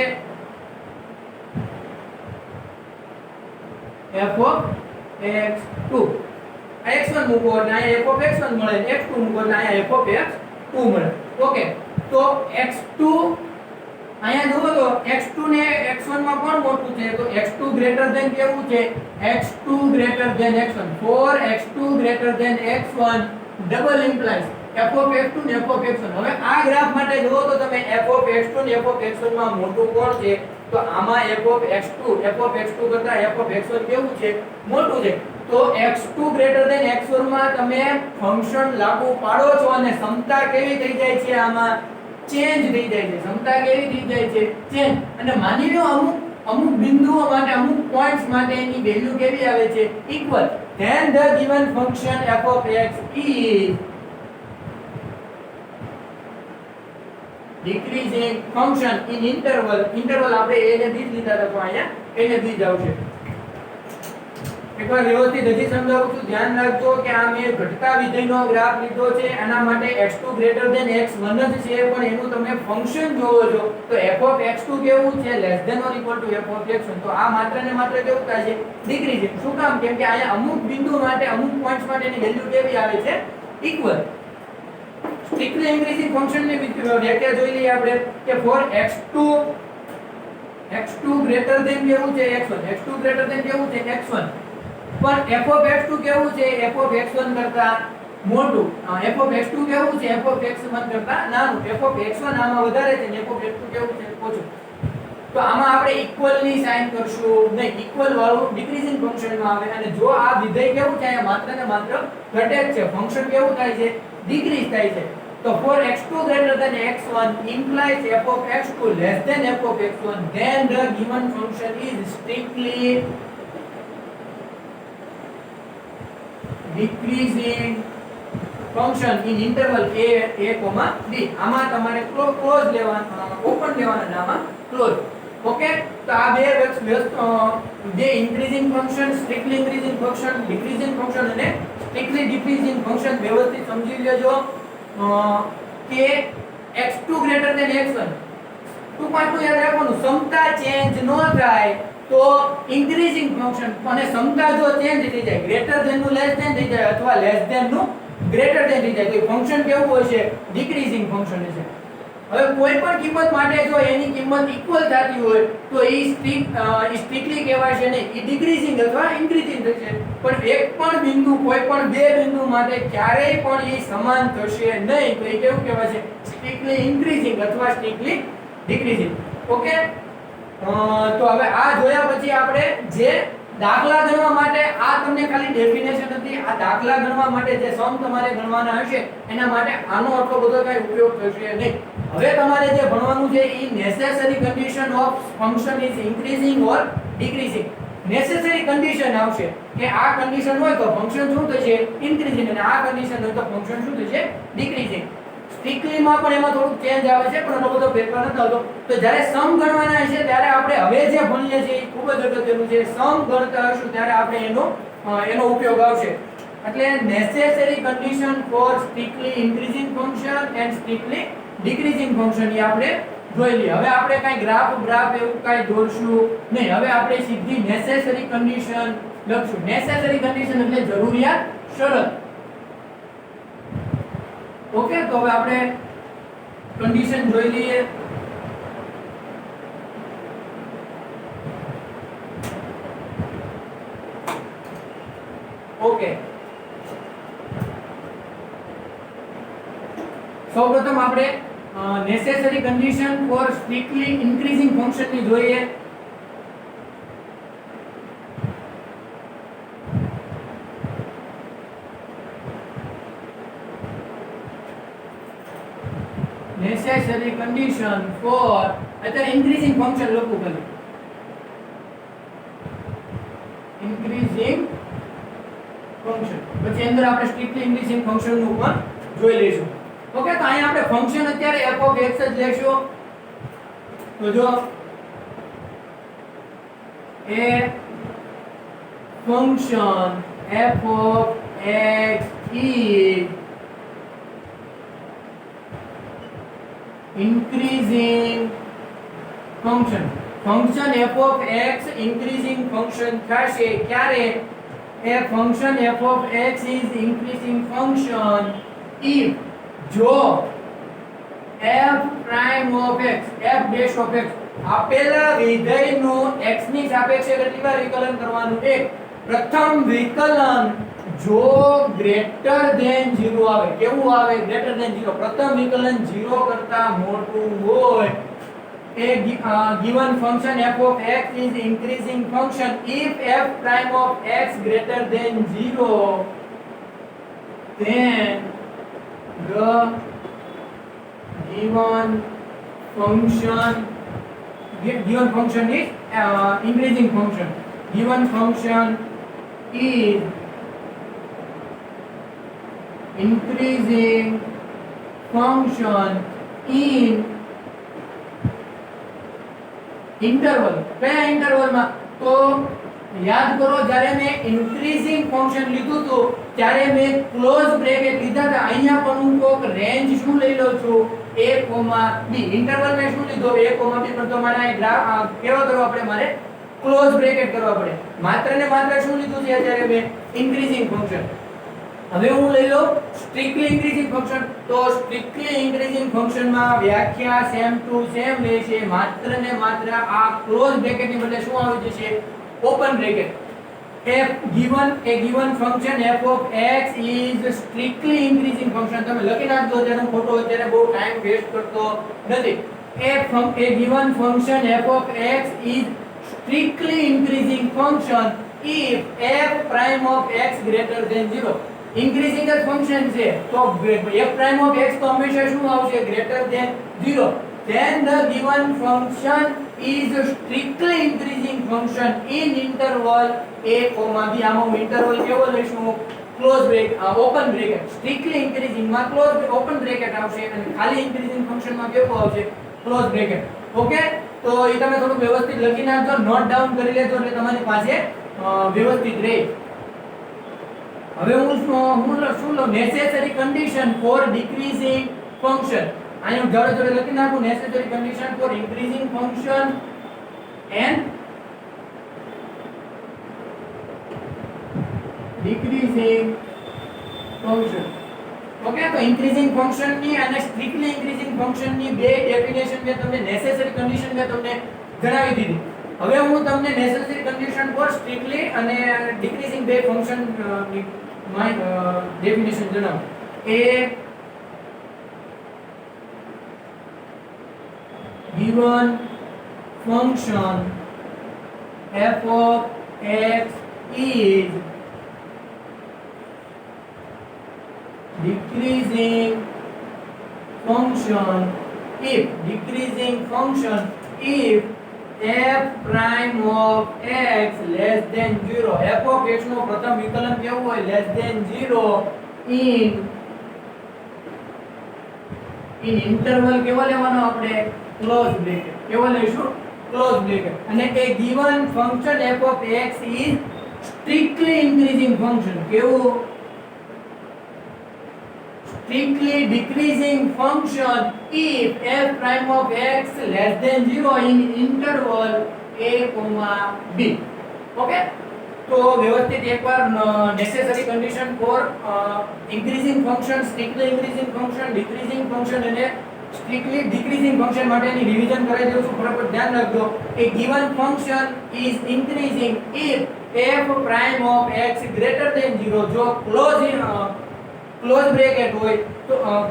[SPEAKER 1] f of x2. આ x1 મૂકો એટલે અહીંયા f of x1 મળે, x2 મૂકો એટલે અહીંયા f of x2 મળે. ઓકે, તો x2 અહીંયા જુઓ તો x2 ને x1 માં કોણ મોટું છે? તો x2 ગ્રેટર ધેન કેવું છે? x2 greater than x1. For x2 greater than x1 double implies f of x2 ને f of x1. હવે આ ગ્રાફ માટે જુઓ તો તમે f of x2 ને f of x1 માં મોટું કોણ છે? તો આમાં f of x2 કરતા f of x1 કેવું છે? મોટું છે. તો x2 ગ્રેટર ધેન x1 માં તમે ફંક્શન લાગુ પાડો છો અને સમતા કેવી થઈ જાય છે? આમાં ચેન્જ થઈ જાય છે. સમતા કેવી થઈ જાય છે? ચેન્જ. અને માની લો અમુક બિંદુઓ માટે, અમુક પોઈન્ટ્સ માટે એની વેલ્યુ કેવી આવે છે? Equal. Then the given function f of x is decreasing function in interval. Interval આપણે a ને b લીધા હતા, તો અહીંયા a ને b જ આવશે. એકવાર વ્યવસ્થિત હજી સમજાવું છું, ધ્યાન રાખજો કે આ મેં ઘટતા વિધેયનો ગ્રાફ લીધો છે. આના માટે x2 ગ્રેટર ધેન x1 જ છે, પણ એનું તમે ફંક્શન જોવો છો તો f of x2 કેવું છે? Less than or equal to f of x1. તો આ માત્ર ને માત્ર કેવું થાય છે? ડિક્રીઝિંગ. શું કામ? કેમ કે અહીંયા અમુક બિંદુ માટે, અમુક પોઈન્ટ્સ માટે એની વેલ્યુ કેવી આવે છે? ઇક્વલ. સ્ટ્રિક્ટલી ઇન્ક્રીઝિંગ ફંક્શન ની વ્યાખ્યા જોઈ લઈએ આપણે કે ફોર x2 ગ્રેટર ધેન કેવું છે? x1. x2 ગ્રેટર ધેન કેવું છે? x1. પણ f of x2 કેવું છે? f of x1 કરતા મોટું. f of x2 કેવું છે? f of x1 કરતા નાનું. f of x1 આમાં વધારે છે ને f of x2 કેવું છે? ઓછું. તો આમાં આપણે ઇક્વલ ની સાઇન કરશું નહીં, ઇક્વલ વાળું ડિક્રીઝિંગ ફંક્શન માં આવે. અને જો આ વિધેય કેવું છે? અહીંયા માત્ર ને માત્ર ઘટે જ છે. ફંક્શન કેવું થાય છે? ડિક્રીઝ થાય છે. તો for x2 greater than x1 implies f of x2 less than f of x1, then the given function is strictly decreasing function in interval a b. આમાં તમારે ક્લોઝ લેવાના, ઓપન લેવાના ને આમાં ક્લોઝ. ઓકે, તો આ બે increasing function, strictly increasing function, decreasing function અને સ્ટ્રિક્ટલી ડિક્રીઝિંગ ફંક્શન વ્યવસ્થિત સમજી લેજો કે x2 ગ્રેટર ધેન x1 ટૂંકમાં યાદ રાખવાનું, સમતા ચેન્જ ન થાય તો ઇન્ક્રીઝિંગ ફંક્શન, અને સમતા જો ચેન્જ થઈ જાય, ગ્રેટર ધેન નું લેસ ધેન થઈ જાય અથવા લેસ ધેન નું ગ્રેટર ધેન થઈ જાય તો ફંક્શન કેવું હોય છે? ડિક્રીઝિંગ ફંક્શન છે. હવે કોઈ પણ કિંમત માટે જો એની કિંમત ઇક્વલ થતી હોય તો એ સ્ટ્રિક્ટલી કહેવાશે નહીં, એ ડિક્રીઝિંગ અથવા ઇન્ક્રીઝિંગ થશે. પણ એક પણ બિંદુ, કોઈ પણ બે બિંદુ માટે ક્યારેય પણ એ સમાન થશે નહીં, તો એ કેવું કહેવાશે? સ્ટ્રિક્ટલી ઇન્ક્રીઝિંગ અથવા સ્ટ્રિક્ટલી ડિક્રીઝિંગ. ઓકે, તો હવે આ જોયા પછી આપણે જે દાખલા ગણવા માટે, આ તમને ખાલી ડેફિનેશન હતી, આ દાખલા ગણવા માટે જે સમ તમારે ગણવાના હશે એના માટે આનો આટલો બધો કઈ ઉપયોગ થશે નહીં. હવે તમારે જે ભણવાનું છે એ necessary condition of function is increasing or decreasing. Necessary condition આવશે કે આ કન્ડિશન હોય તો ફંક્શન શું થશે? ઇન્ક્રીઝિંગ, અને આ કન્ડિશન હોય તો ફંક્શન શું થશે? ડિક્રીઝિંગ. સ્ટ્રિક્ટલી માં પણ એમાં થોડું ચેન્જ આવે છે, પણ એટલો બધો ફેરફાર નથી આવતો. તો જ્યારે સમ ગણવાના હશે ત્યારે આપણે હવે જે ભણીએ છીએ એ ખૂબ જ અગત્યનું છે. સમ ગણતા હશું ત્યારે આપણે એનો ઉપયોગ આવશે. એટલે necessary condition for strictly increasing function and strictly decreasing function એ આપણે જોઈ લઈએ. હવે આપણે કાઈ ગ્રાફ એવું કાઈ દોરશું નહીં. હવે આપણે સીધી નેસેસરી કન્ડિશન લખશું. નેસેસરી કન્ડિશન એટલે જરૂરિયાત શરત. ઓકે, તો હવે આપણે કન્ડિશન જોઈ લઈએ. ઓકે, સૌપ્રથમ આપણે necessary condition for strictly increasing function ની જોઈએ. necessary condition for અત્યારે increasing function લખું ખાલી increasing function, પછી અંદર આપણે strictly increasing function નું પણ જોઈ લઈશું. ઓકે, તો અહીંયા આપણે ફંક્શન અત્યારે f of x જ લેશું. તો જો a function f of x is increasing function. Function f of x increasing function થશે ક્યારે? a function f of x is increasing function if જો f prime of x, f dash of x આપેલા વિધેયનું x ની સાપેક્ષે કેટલી વાર વિકલન કરવાનું? એક. પ્રથમ વિકલન જો ગ્રેટર ધેન 0 આવે. કેવું આવે? Greater than 0. પ્રથમ વિકલન 0 કરતા મોટું હોય. a given function f of x is increasing function if f prime of x greater than 0, then the given function is increasing function. Given function is increasing function in interval. કયા ઇન્ટરવલમાં? તો યાદ કરો, જ્યારે મેં ઇન્ક્રીઝિંગ ફંક્શન લીધું હતું ત્યારે મેં ક્લોઝ બ્રેકેટ લીધા હતા. અહીંયા પણ હું કોક રેન્જ શું લઈ લઉં છું? a, b. ઇન્ટરવલ મેં શું લીધો? a, b. પણ તો મારે કેવો કરવા પડે? મારે ક્લોઝ બ્રેકેટ કરવા પડે. માત્ર ને માત્ર શું લીધું છે અત્યારે મેં? Increasing function. હવે હું લઈ લઉં સ્ટ્રિક્ટલી ઇન્ક્રીઝિંગ ફંક્શન. તો સ્ટ્રિક્ટલી ઇન્ક્રીઝિંગ ફંક્શન માં વ્યાખ્યા સેમ ટુ સેમ રહેશે. માત્ર ને માત્ર આ ક્લોઝ બ્રેકેટ ની બદલે શું આવી જશે? Open bracket. a given function f of x is strictly increasing function. તમે લખી નાખજો તેનો ફોટો, અત્યારે બહુ ટાઈમ વેસ્ટ કરતો નથી. a given function f of x is strictly increasing function if f prime of x greater than 0. Increasing જ function છે તો f પ્રાઇમ ઓફ x તો હંમેશા શું આવશે greater than 0 then the given function is strictly increasing function in interval a b આમાં interval કેવો લઈશું close break open bracket strictly increasing માં ક્લોઝ ઓપન બ્રેકેટ આવશે અને ખાલી ઇન્ક્રીઝિંગ ફંક્શન માં કેવું આવશે ક્લોઝ બ્રેકેટ ઓકે તો એ તમે થોડું વ્યવસ્થિત લખી નાખજો નોટ ડાઉન કરી લેજો એટલે તમારી પાસે વ્યવસ્થિત રહે હવે હું શું લો necessary condition for decreasing function આનું જોડે જોડે લખી નાખું necessary condition for increasing function and decreasing function okay તો ઇન્ક્રીઝિંગ ફંક્શન ની અને સ્ટ્રિક્ટલી ઇન્ક્રીઝિંગ ફંક્શન ની બે ડેફિનેશન મેં તમને નેસેસરી કન્ડિશન મેં તમને જણાવી દીધી હવે હું તમને નેસેસરી કન્ડિશન ફોર સ્ટ્રિક્ટલી અને ડિક્રીઝિંગ બે ફંક્શન ની ડેફિનેશન જણાવું એ given function f of x is decreasing function if f prime of x less than 0 f of x નો પ્રથમ વિકલન કેવું હોય less than 0 in interval કેવો લેવાનો આપણે ક્લોઝ બ્રેકેટ કેવો લઈશું ક્લોઝ બ્રેકેટ અને એ given function f of x is strictly increasing function કેવું strictly decreasing function if f prime of x less than 0 in interval a b okay તો વ્યવસ્થિત એકવાર necessary condition for increasing function strictly increasing function decreasing function અને strictly decreasing function માટેની revision કરાવી દઉં છું બરાબર ધ્યાન રાખજો એ given function is increasing if f prime of x greater than 0 જો ક્લોઝ બ્રેકેટ હોય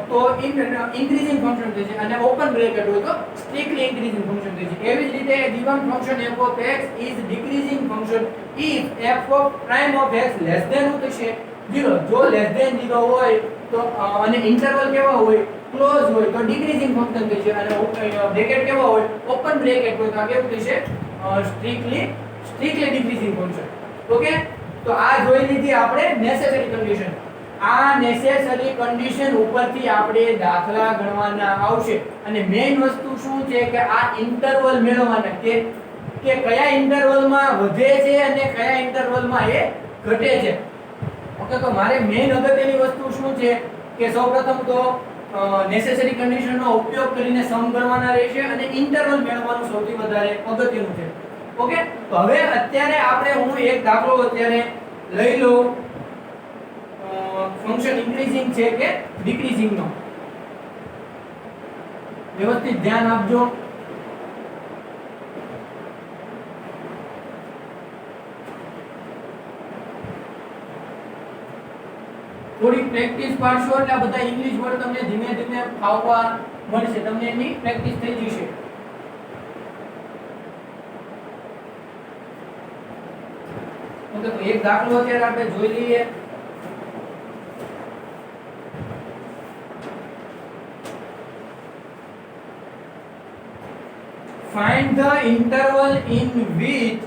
[SPEAKER 1] તો ઇન્ક્રીઝિંગ ફંક્શન થશે અને ઓપન બ્રેકેટ હોય તો સ્ટ્રિક્ટલી ઇન્ક્રીઝિંગ ફંક્શન થશે એવી જ રીતે given function f of x is decreasing function if f of prime of x less than શું થશે 0 જો less than 0 હોય તો અને ઇન્ટરવલ કેવા હોય ક્લોઝ હોય તો ડિક્રીઝિંગ ફંક્શન થશે અને બ્રેકેટ કેવા હોય ઓપન બ્રેકેટ હોય તો આ કેવું થશે સ્ટ્રિક્ટલી ડિક્રીઝિંગ ફંક્શન ઓકે તો આ જોઈ લીધી આપણે નેસેસરી કન્ડિશન આ નેસેસરી કન્ડિશન ઉપરથી આપણે દાખલા ગણવાના આવશે અને મેઈન વસ્તુ શું છે કે આ ઇન્ટરવલ મેળવવાના કે કયા ઇન્ટરવલમાં વધે છે અને કયા ઇન્ટરવલમાં એ ઘટે છે ઓકે તો મારે મેઈન અગત્યની વસ્તુ શું છે કે સૌપ્રથમ તો નેસેસરી કન્ડિશનનો ઉપયોગ કરીને સમ ગણવાના રહેશે અને ઇન્ટરવલ મેળવવાનું સૌથી વધારે અગત્યનું છે ઓકે તો હવે અત્યારે આપણે હું એક દાખલો અત્યારે લઈ લઉં ફંક્શન ઇન્ક્રીઝિંગ છે કે ડિક્રીઝિંગ નો વ્યવસ્થિત ધ્યાન આપજો થોડી પ્રેક્ટિસ પાડશો એટલે આ બધા ઇંગ્લિશ વર્ડ તમને ધીમે ધીમે ફાવવા મળશે તમને એની પ્રેક્ટિસ થઈ જશે ઓકે તો એક દાખલો અત્યારે આપણે જોઈ લઈએ find the interval in which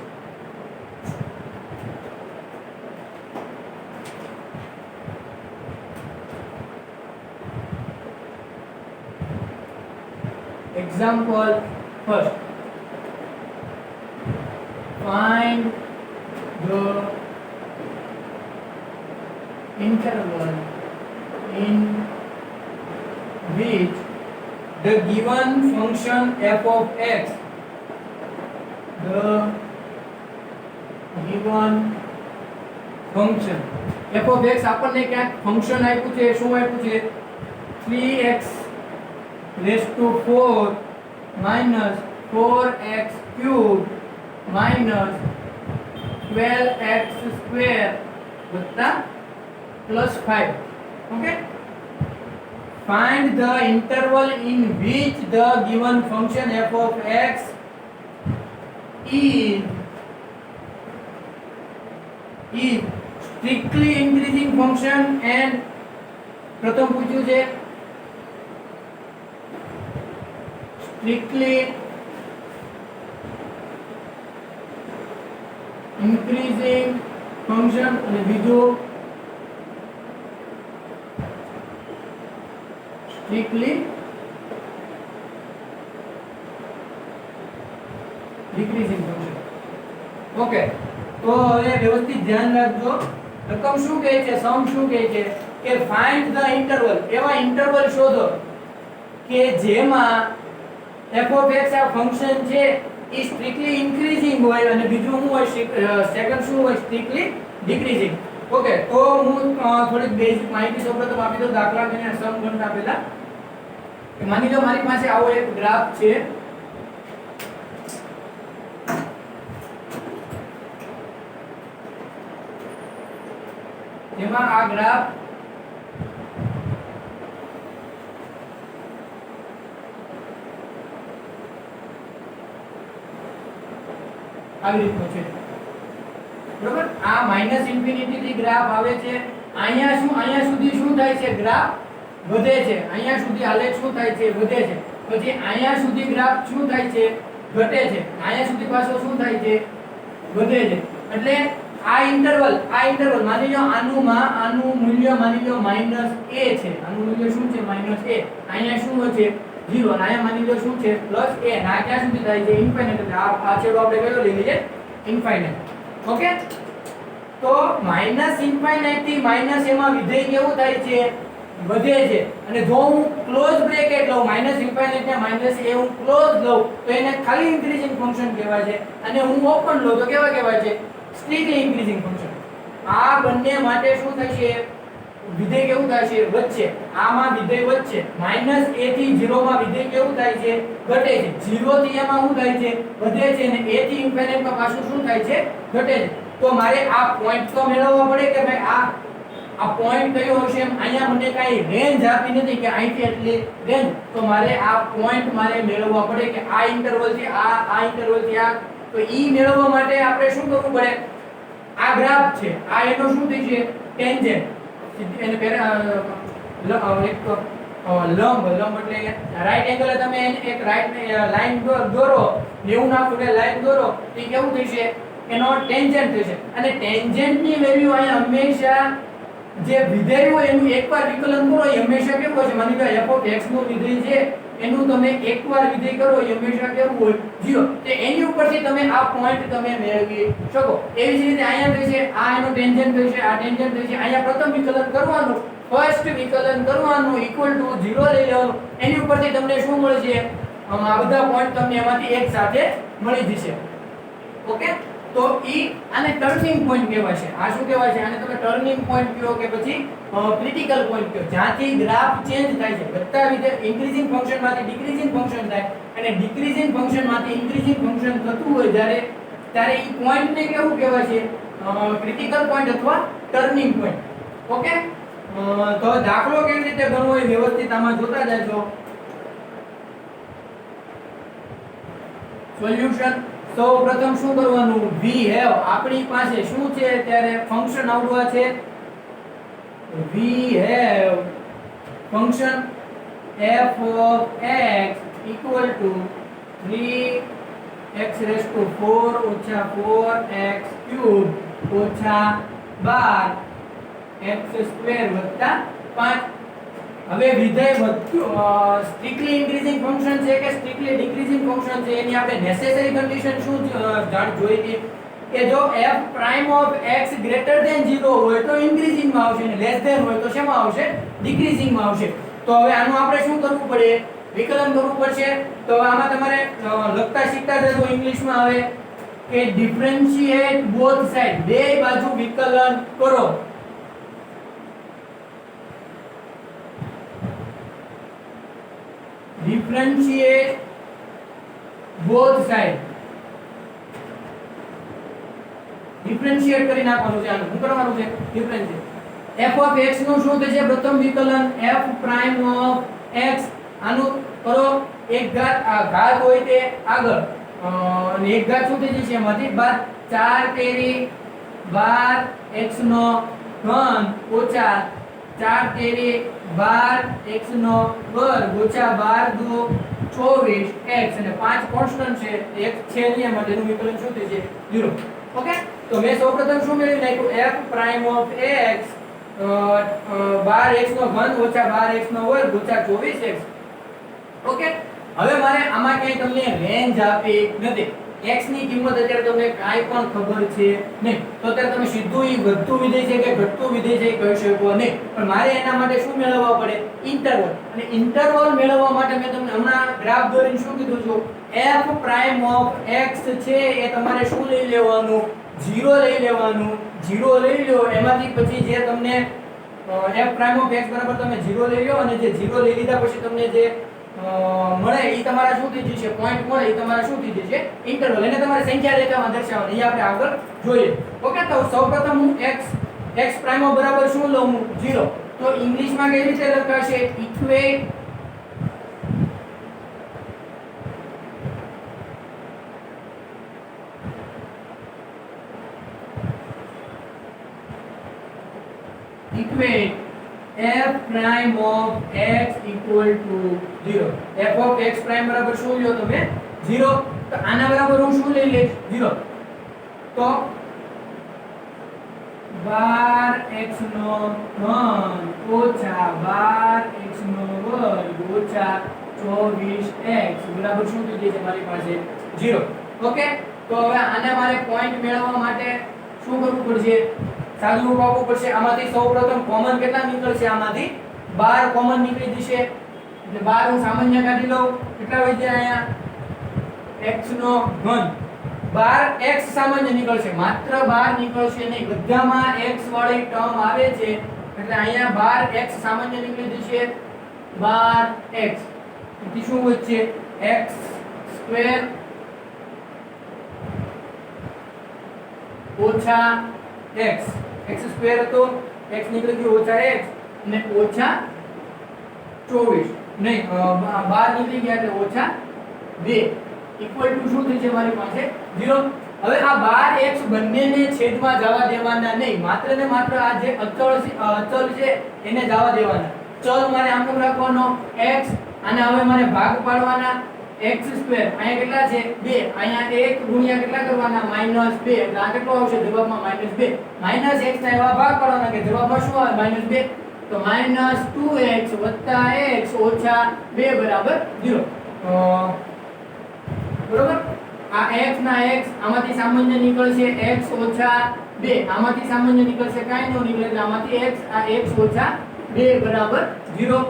[SPEAKER 1] example first find the interval in which the given function f of x the given function f of x આપણને ક્યાંક ફંક્શન આપ્યું છે શું આપ્યું છે 3x raised to 4 minus 4x cube minus 12x square વત્તા plus 5 okay find the interval in which the given function f of x is strictly increasing function and પ્રથમ પૂછ્યું છે સ્ટ્રિક્ટલી ઇન્ક્રીઝિંગ ફંક્શન અને બીજું સ્ટ્રિક્ટલી ડિક્રીઝિંગ ફંક્શન. ઓકે, તો હવે વ્યવસ્થિત ધ્યાન રાખજો. રકમ શું કહે છે, સમ શું કહે છે કે ફાઇન્ડ ધ ઇન્ટરવલ, એવા ઇન્ટરવલ શોધો કે જેમાં f ઓફ x આ ફંક્શન છે એ સ્ટ્રિક્ટલી ઇન્ક્રીઝિંગ હોય અને બીજું શું હોય, સેકન્ડ શું હોય, સ્ટ્રિક્ટલી ડિક્રીઝિંગ. ઓકે, તો હું થોડીક બેઝિક માહિતી સૌપ્રથમ આપી દઉં દાખલા અને સમ ગણતા પહેલા. માની લો મારી પાસે આવો એક ગ્રાફ છે, જેમાં આ ગ્રાફ આવી રીતનો છે, બરોબર. આ માઈનસ ઇન્ફિનિટી થી ગ્રાફ આવે છે. અહીંયા સુધી શું થાય છે, ગ્રાફ વધે છે. અહીંયા સુધી આલેખ શું થાય છે, વધે છે. પછી અહીંયા સુધી ગ્રાફ શું થાય છે, ઘટે છે. અહીંયા સુધી પાછો શું થાય છે, વધે છે. એટલે આ ઇન્ટરવલ માની લો આનું મૂલ્ય માની લો -a છે. આનું મૂલ્ય શું છે, -a. અહીંયા શું છે, 0. અને અહીંયા માની લો શું છે, +a. અને આ ક્યાં સુધી થાય છે, ઇન્ફાઇનાઇટ. એટલે આ છેડો આપણે કયો લઈ લઈએ, ઇન્ફાઇનાઇટ. ઓકે, તો માઈનસ ઇન્ફાઇનાઇટ થી માઈનસ એમાં વિધેય કેવું થાય છે, વધે છે. અને જો હું ક્લોઝ બ્રેકેટ લઉં, માઈનસ ઇન્ફાઇનાઇટ ને માઈનસ એ હું ક્લોઝ લઉં તો એને ખાલી ઇન્ક્રીઝિંગ ફંક્શન કહેવાય છે. અને હું ઓપન લઉં તો કેવા કહેવાય છે, સ્ટ્રિક્ટલી ઇન્ક્રીઝિંગ ફંક્શન. આ બંને માટે શું થશે, વિધેય કેવું થાય છે, વચ્ચે. આમાં વિધેય વચ્ચે -a થી 0 માં વિધેય કેવું થાય છે, ઘટે છે. 0 થી એમાં શું થાય છે, વધે છે. અને a થી ઇન્ફિનિટ માં પાછું શું થાય છે, ઘટે છે. તો મારે આ પોઈન્ટ તો મેળવવો પડે કે ભાઈ આ પોઈન્ટ કયો હશે. અહીંયા મને કાઈ રેન્જ આપી નથી કે અહીંથી એટલી રેન્જ, તો મારે આ પોઈન્ટ મારે મેળવવા પડે કે આ ઇન્ટરવલ થી આ ઇન્ટરવલ થી આ. તો ઈ મેળવવા માટે આપણે શું કરવું પડે, આ ગ્રાફ છે, આ એનો શું થઈ છે, ટેન્જન્ટ. એને લંબ એટલે રાઈટ એંગલ તમે એક રાઈટ લાઈન દોરો, 90 ના ખૂણે લાઈન દોરો, તો કેવું થશે, એનો ટેન્જન્ટ થશે. અને ટેન્જન્ટ ની વેલ્યુ અહીંયા હંમેશા જે વિધેય હોય એનું એકવાર વિકલન કરો એ હંમેશા કેવું હોય છે, માની લો f ઓફ x નું વિધેય છે એનું તમે એકવાર વિધેય કરો એ હંમેશા કેવું હોય, 0. તો એની ઉપરથી તમે આ પોઈન્ટ તમે મેળવી શકો. એવી જ રીતે અહીંયા થશે, આ એનો ટેન્જન્ટ થશે, આ ટેન્જન્ટ થશે. અહીંયા પ્રથમ વિકલન કરવાનું, ફર્સ્ટ વિકલન કરવાનું ઇક્વલ ટુ 0 લઈ લેવાનું. એની ઉપરથી તમને શું મળશે, આ બધા પોઈન્ટ તમને એમાંથી એક સાથે મળી જશે. ઓકે, તો ઈ આને ટર્નિંગ પોઈન્ટ કહેવાય છે. આ શું કહેવાય છે, આને તમે ટર્નિંગ પોઈન્ટ કહો કે પછી ક્રિટિકલ પોઈન્ટ કહો, જ્યાંથી ગ્રાફ ચેન્જ થાય છે. બધા વિધેય ઇન્ક્રીઝિંગ ફંક્શન માંથી ડિક્રીઝિંગ ફંક્શન થાય અને ડિક્રીઝિંગ ફંક્શન માંથી ઇન્ક્રીઝિંગ ફંક્શન થતું હોય ત્યારે ઈ પોઈન્ટ ને કેવું કહેવાય છે, ક્રિટિકલ પોઈન્ટ અથવા ટર્નિંગ પોઈન્ટ. ઓકે, તો દાખલો કેવી રીતે ગણવો એ વ્યવસ્થિત આમાં જોતા જાજો. સોલ્યુશન. તો પ્રથમ શું કરવાનું, વી હેવ, આપણી પાસે શું છે ત્યારે ફંક્શન આવડવા છે, we have function f of x equal to 3x⁴ ઓછા 4x³ ઓછા 12x² વત્તા 5. હવે વિધેય સ્ટ્રિક્ટલી ઇન્ક્રીઝિંગ ફંક્શન છે કે સ્ટ્રિક્ટલી ડિક્રીઝિંગ ફંક્શન છે, એની આપણે નેસેસરી કન્ડિશન શું જોઈ હતી કે જો f prime of x greater than 0 હોય તો ઇન્ક્રીઝિંગ માં આવશે અને લેસ ધેન હોય તો શેમાં આવશે, ડિક્રીઝિંગ માં આવશે. તો હવે આનું આપણે શું કરવું પડે, વિકલન કરવું પડશે. તો આમાં તમારે લખતા શીખતા જજો. ઇંગ્લિશમાં આવે કે ડિફરન્શિએટ બોથ સાઇડ, બે બાજુ વિકલન કરો. differentiate both side, differentiate કરી નાખવાનું છે. આનું શું કરવાનું છે, differentiate. f of x નું શું થશે, પ્રથમ વિકલન f prime of x, આનું કરો એક ઘાત, આ ઘાત હોય તે આગળ અને એક ઘાત શું થઈ જશે એમાંથી બાદ 4 તેરી 12x નો ઘન ઓછા 4 તેરી 12x નો વર્ગ ઓછા 12 દુ 24x અને 5 કોન્સ્ટન્ટ છે એક છે નહીં માટે એનું વિકલન શું થશે 0. ઓકે, તો મેં સૌપ્રથમ શું મેળવી નાખ્યું f prime of x 12x નો ઘન ઓછા 12x નો વર્ગ ઓછા 24x. ઓકે, હવે મારે આમાં કઈ તમને રેન્જ આપી નથી. x ની કિંમત અત્યારે તમને કાઈ પણ ખબર છે નહીં, તો અત્યારે તમે સીધું ઈ વધતું વિધેય છે કે ઘટતું વિધેય છે કહી શકો નહીં. પણ મારે એના માટે શું મેળવવા પડે? ઇન્ટરવલ. અને ઇન્ટરવલ મેળવવા માટે મેં તમને હમણાં ગ્રાફ દોરીને શું કીધું છું? f પ્રાઇમ ઓફ x છે એ તમારે શું લઈ લેવાનું? 0 લઈ લેવાનું. 0 લઈ લો, એમાંથી પછી જે તમને f પ્રાઇમ ઓફ x બરાબર તમે 0 લઈ લો અને જે 0 લઈ લીધા પછી તમને જે મળે ઈ તમારા શું થઈ જશે? પોઈન્ટ મળે ઈ તમારા શું થઈ જશે? ઇન્ટરવલ. એને તમારે સંખ્યા રેખામાં દર્શાવવાની. ઈ આપણે આગળ જોઈએ. ઓકે, તો સૌપ્રથમ હું x પ્રાઇમ બરાબર શું લઉં? 0. તો ઇંગ્લિશમાં કેવી રીતે લખાશે? ઇક્વેટ f prime of x equal to 0. f of x prime બરાબર શું લ્યો તમે? 0. તો આના બરાબર હું શું લઈ લઈશ? 0. તો 12x નો ઘન ઓછા 12x નો વર્ગ ઓછા 24x બરાબર શું થઈ જશે મારી પાસે? 0. ઓકે, તો હવે આને મારે પોઈન્ટ મેળવવા માટે શું કરવું પડશે? સાદું રૂપ આપવું પડશે. આમાંથી સૌપ્રથમ કોમન કેટલા નીકળશે? આમાંથી 12 કોમન નીકળી જશે. એટલે 12 હું સામાન્ય કાઢી લઉં. કેટલા વધ્યા અહીંયા? x નો ઘન 12x સામાન્ય નીકળશે, માત્ર 12 નીકળશે નહીં, બધામાં x વાળી ટર્મ આવે છે એટલે અહીંયા 12x સામાન્ય નીકળી જશે. 12x તેથી શું વધશે? x સ્ક્વેર ઓછા x. x સ્ક્વેર હતો, x નીકળી ગયો ઓછા x અને ઓછા 24 નહીં 12 નીકળી ગયા એટલે ઓછા 2 ઇક્વલ ટુ શું થઈ છે મારી પાસે? 0. હવે આ 12x બંનેને છેદમાં જવા દેવાના નહીં, માત્ર ને માત્ર આ જે અચળ છે એને જવા દેવાના. ચલ મારે આમ રાખવાનો x અને હવે મારે ભાગ પાડવાના x સ્ક્વેર. અહીંયા કેટલા છે? 2. અહીંયા 1 ગુણ્યા કેટલા કરવાના? -2. એટલે આ કેટલો આવશે જવાબમાં? -2. -x ના એવા ભાગ પાડવાના કે જવાબમાં શું આવે? -2. તો -2x x ઓછા 2 બરાબર 0. બરોબર? આ x ના x આમાંથી સામાન્ય નીકળશે x ઓછા 2. આમાંથી સામાન્ય નીકળશે કાઈ નો નીકળે એટલે આમાંથી x આ x ઓછા 2 બરાબર 0.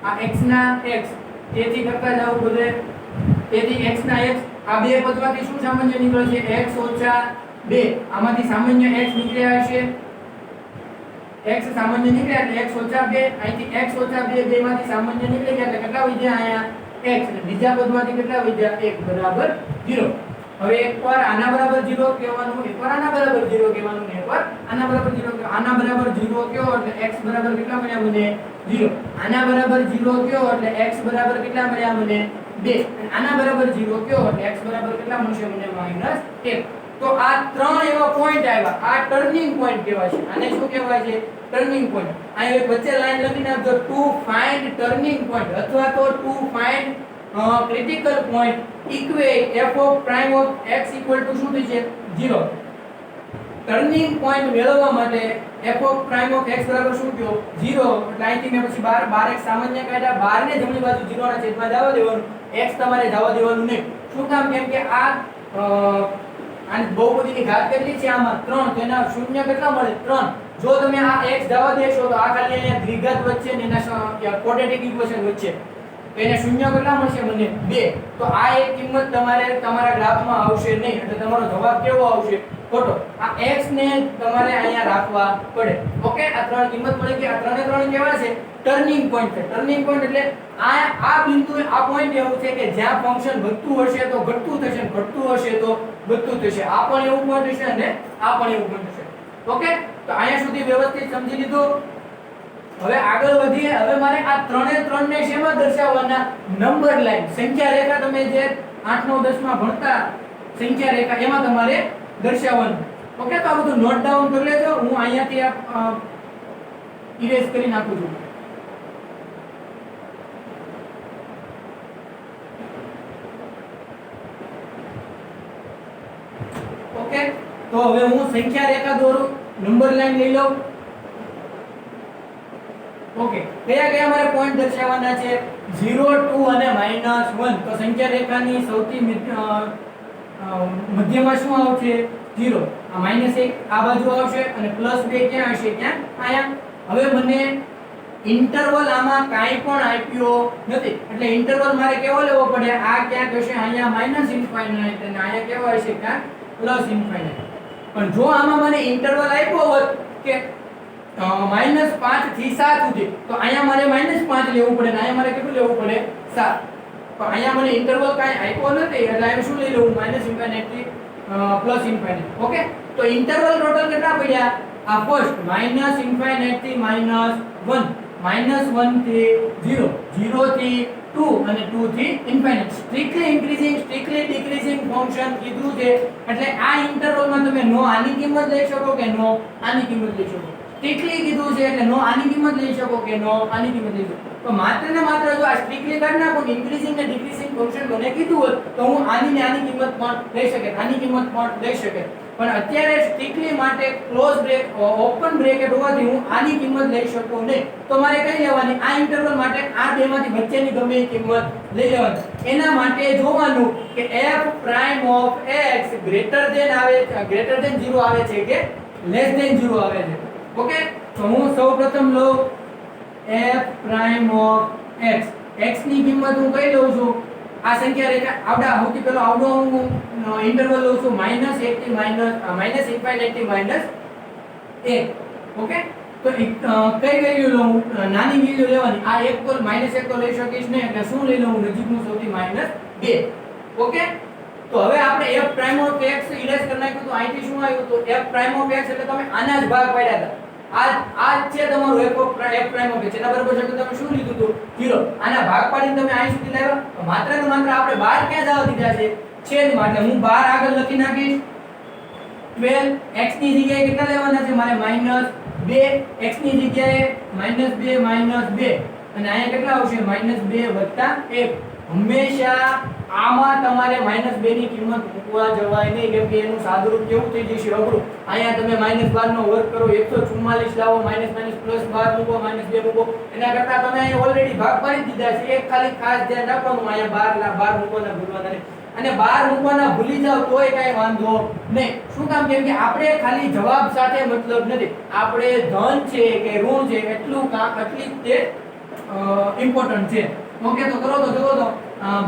[SPEAKER 1] આ x ના x તેથી કરતા જાવ બધે. તેથી x ના x આ બે પદમાંથી શું સામાન્ય નીકળશે? x ઓછા 2. આમાંથી સામાન્ય x નીકળ્યા હશે. x સામાન્ય નીકળ્યા એટલે x ઓછા 2. અહીંથી x ઓછા 2 બેમાંથી સામાન્ય નીકળી ગયા એટલે કેટલા વધ્યા અહીંયા? x. અને બીજા પદમાંથી કેટલા વધ્યા? 1 બરાબર 0. હવે એકવાર આના બરાબર 0 કહેવાનું, એકવાર આના બરાબર 0 કહેવાનું ને એકવાર આના બરાબર 0 કહેવાનું. આના બરાબર 0 કયો એટલે x બરાબર કેટલા મળ્યા મને? 0. આના બરાબર 0 કયો એટલે x બરાબર કેટલા મળ્યા મને? 2. અને આના બરાબર 0 કયો એટલે x બરાબર કેટલા મળશે મને? -1. તો આ ત્રણ એવા પોઈન્ટ આવ્યા. આ ટર્નિંગ પોઈન્ટ કહેવાય છે. આને શું કહેવાય છે? Turning point. અહીં એક વચ્ચે લાઈન લખી નાખજો, ટુ ફાઇન્ડ ટર્નિંગ પોઈન્ટ અથવા તો to find critical point equate f of prime of x equal to શું થશે? 0. ટર્નિંગ પોઈન્ટ મેળવવા માટે f of prime of x બરાબર શું થયો? 0. એટલે અહીંથી મેં પછી 12x સામાન્ય કાઢ્યા. 12 ને જમણી બાજુ 0 ના છેદમાં જવા દેવાનું, x તમારે જવા દેવાનું નહીં. શું કામ? કેમ કે આ અને બહુપદીની ઘાત કેટલી છે આમાં? 3. તો એના શૂન્ય કેટલા મળે? 3. જો તમે આ x જવા દેશો તો આ ખાલી અહીંયા દ્વિઘાત વચ્ચે ને એના ક્વોડ્રેટિક ઇક્વેશન વચ્ચે તો એને શૂન્ય કેટલા મળશે મને? 2. તો આ એક કિંમત તમારે તમારા ગ્રાફમાં આવશે નહીં એટલે તમારો જવાબ કેવો આવશે? ખોટો. આ x ને તમારે અહીંયા રાખવા પડે. ઓકે, આ ત્રણ કિંમત મળી ગઈ. આ ત્રણે ત્રણ કેવા છે? ટર્નિંગ પોઈન્ટ છે. ટર્નિંગ પોઈન્ટ એટલે આ બિંદુ આ પોઈન્ટ એવું છે કે જ્યાં ફંક્શન વધતું હશે તો ઘટતું થશે, ઘટતું હશે તો વધતું થશે. આ પણ એવું પોઈન્ટ હશે અને આ પણ એવું પોઈન્ટ હશે. ઓકે, તો અહીંયા સુધી વ્યવસ્થિત સમજી લીધું. હવે આગળ વધીએ. હવે મારે આ ત્રણે ત્રણ ને શેમાં દર્શાવવાના? નંબર લાઈન, સંખ્યા રેખા. તમે જે 8 9 10 માં ભણતા સંખ્યા રેખા એમાં તમારે દર્શાવવાનું. ઓકે, તો આ બધું નોટ ડાઉન કરી લેજો. હું અહીંયાથી ઇરેઝ કરી નાખું છું. ઓકે, તો હવે હું સંખ્યા રેખા દોરું, નંબર લાઈન લઈ લઉં. ઓકે, કયા કયા મારે પોઈન્ટ દર્શાવવાના છે? 0 2 અને -1. તો સંખ્યા રેખાની સૌથી મધ્યમાં શું આવશે? 0. આ -1 આ બાજુ આવશે અને +2 ક્યાં હશે? ક્યાં? અહીંયા. હવે મને ઇન્ટરવલ આમાં કાઈ પણ આપ્યો નથી, એટલે ઇન્ટરવલ મારે કેવો લેવો પડે? આ ક્યાંક હશે અહીંયા -∞ અને અહીંયા કેવો હશે? ક્યાં +∞. પણ જો આમાં મને ઇન્ટરવલ આપ્યો હોત કે -5 થી 7 સુધી, તો અહીંયા મારે -5 લેવું પડે ને અહીંયા મારે કેટલું લેવું પડે? 7. પણ અહીંયા મને ઇન્ટરવલ કાઈ આપ્યો નથી, એટલે અહીં શું લઈ લઉં? -∞ થી +∞. ઓકે, તો ઇન્ટરવલ ટોટલ કેટલા પડ્યા? આ ફર્સ્ટ -∞ થી -1 -1 થી 0 0 થી 2 અને 2 થી ∞. Strictly increasing strictly decreasing function કીધું છે, એટલે આ ઇન્ટરવલમાં તમે નો આની કિંમત લઈ શકો કે નો આની કિંમત લઈ શકો. સ્ટ્રિક્ટલી કીધું છે એટલે નો આની કિંમત લઈ શકો કે નો આની કિંમત લઈ શકો. તો માત્ર ને માત્ર જો આ સ્ટ્રિક્ટલી કરી નાખો, ઇન્ક્રીઝિંગ ને ડિક્રીઝિંગ ફંક્શન મને કીધું હોત તો હું આની ને આની કિંમત પણ લઈ શકે, આની કિંમત પણ લઈ શકે. પણ અત્યારે સ્ટ્રિક્ટલી માટે ક્લોઝ બ્રેક ઓપન બ્રેકેટ હોવાથી હું આની કિંમત લઈ શકું નહીં. તો મારે કઈ લેવાની? આ ઇન્ટરવલ માટે આ બેમાંથી વચ્ચેની ગમે એ કિંમત લઈ લેવાની. એના માટે જોવાનું કે f prime of x greater than 0 આવે છે કે લેસ ધેન 0 આવે છે. ઓકે, તો હું સૌપ્રથમ લઉં f prime of x. x ની કિંમત હું કઈ લઉં છું? આ સંખ્યા રેખા આવડા સૌથી પહેલો આવડો હું ઇન્ટરવલ લઉં છું -1 થી -∞ થી -1. ઓકે, તો કઈ વેલ્યુ લઉં? નાની વેલ્યુ લેવાની. આ -1 તો લઈ શકીશ નહીં, એટલે શું લઈ લઉં? નજીકનું સૌથી -2. ઓકે, તો હવે આપણે f prime of x erase કરી નાખ્યું. તો અહીંથી શું આવ્યું? તો f પ્રાઇમ ઓફ x એટલે તમે આના જ ભાગ પાડ્યા હતા. આ છે તમારું f પ્રાઇમ ઓફ x. એના બરાબર છે તો તમે શું લીધું હતું? 0. આના ભાગ પાડીને તમે અહીં સુધી લાવ્યા. તો માત્ર ને માત્ર આપણે 12 ક્યાં જવા દીધા છે? છેદમાં. એટલે હું 12 આગળ લખી નાખીશ. 12 x ની જગ્યાએ કેટલા લેવાના છે મારે? -2. x ની જગ્યાએ -2 -2 અને અહીંયા કેટલા આવશે? -2 + 1. હંમેશા આમાં તમારે -2 ની કિંમત મૂકવા જવાય નહીં, કેમ કે એનું સાદુરૂપ કેવું થઈ જશે? અઘરું. અહીંયા તમે -12 નો વર્ગ કરો, 144 લાવો, +12 મૂકો, -2 મૂકો. એના કરતા તમે અહીં ઓલરેડી ભાગ પાડી દીધા છે. એક ખાલી ખાસ ધ્યાન રાખવાનું, અહીંયા 12 મૂકવાના ભૂલવાના નહીં. અને 12 મૂકવાના ભૂલી જાવ તોય કાઈ વાંધો નહીં. શું કામ? કેમ કે આપણે ખાલી જવાબ સાથે મતલબ નથી, આપણે ધન છે કે ઋણ છે એટલું એટલી તે ઇમ્પોર્ટન્ટ છે. ઓકે, તો કરો તો જુઓ તો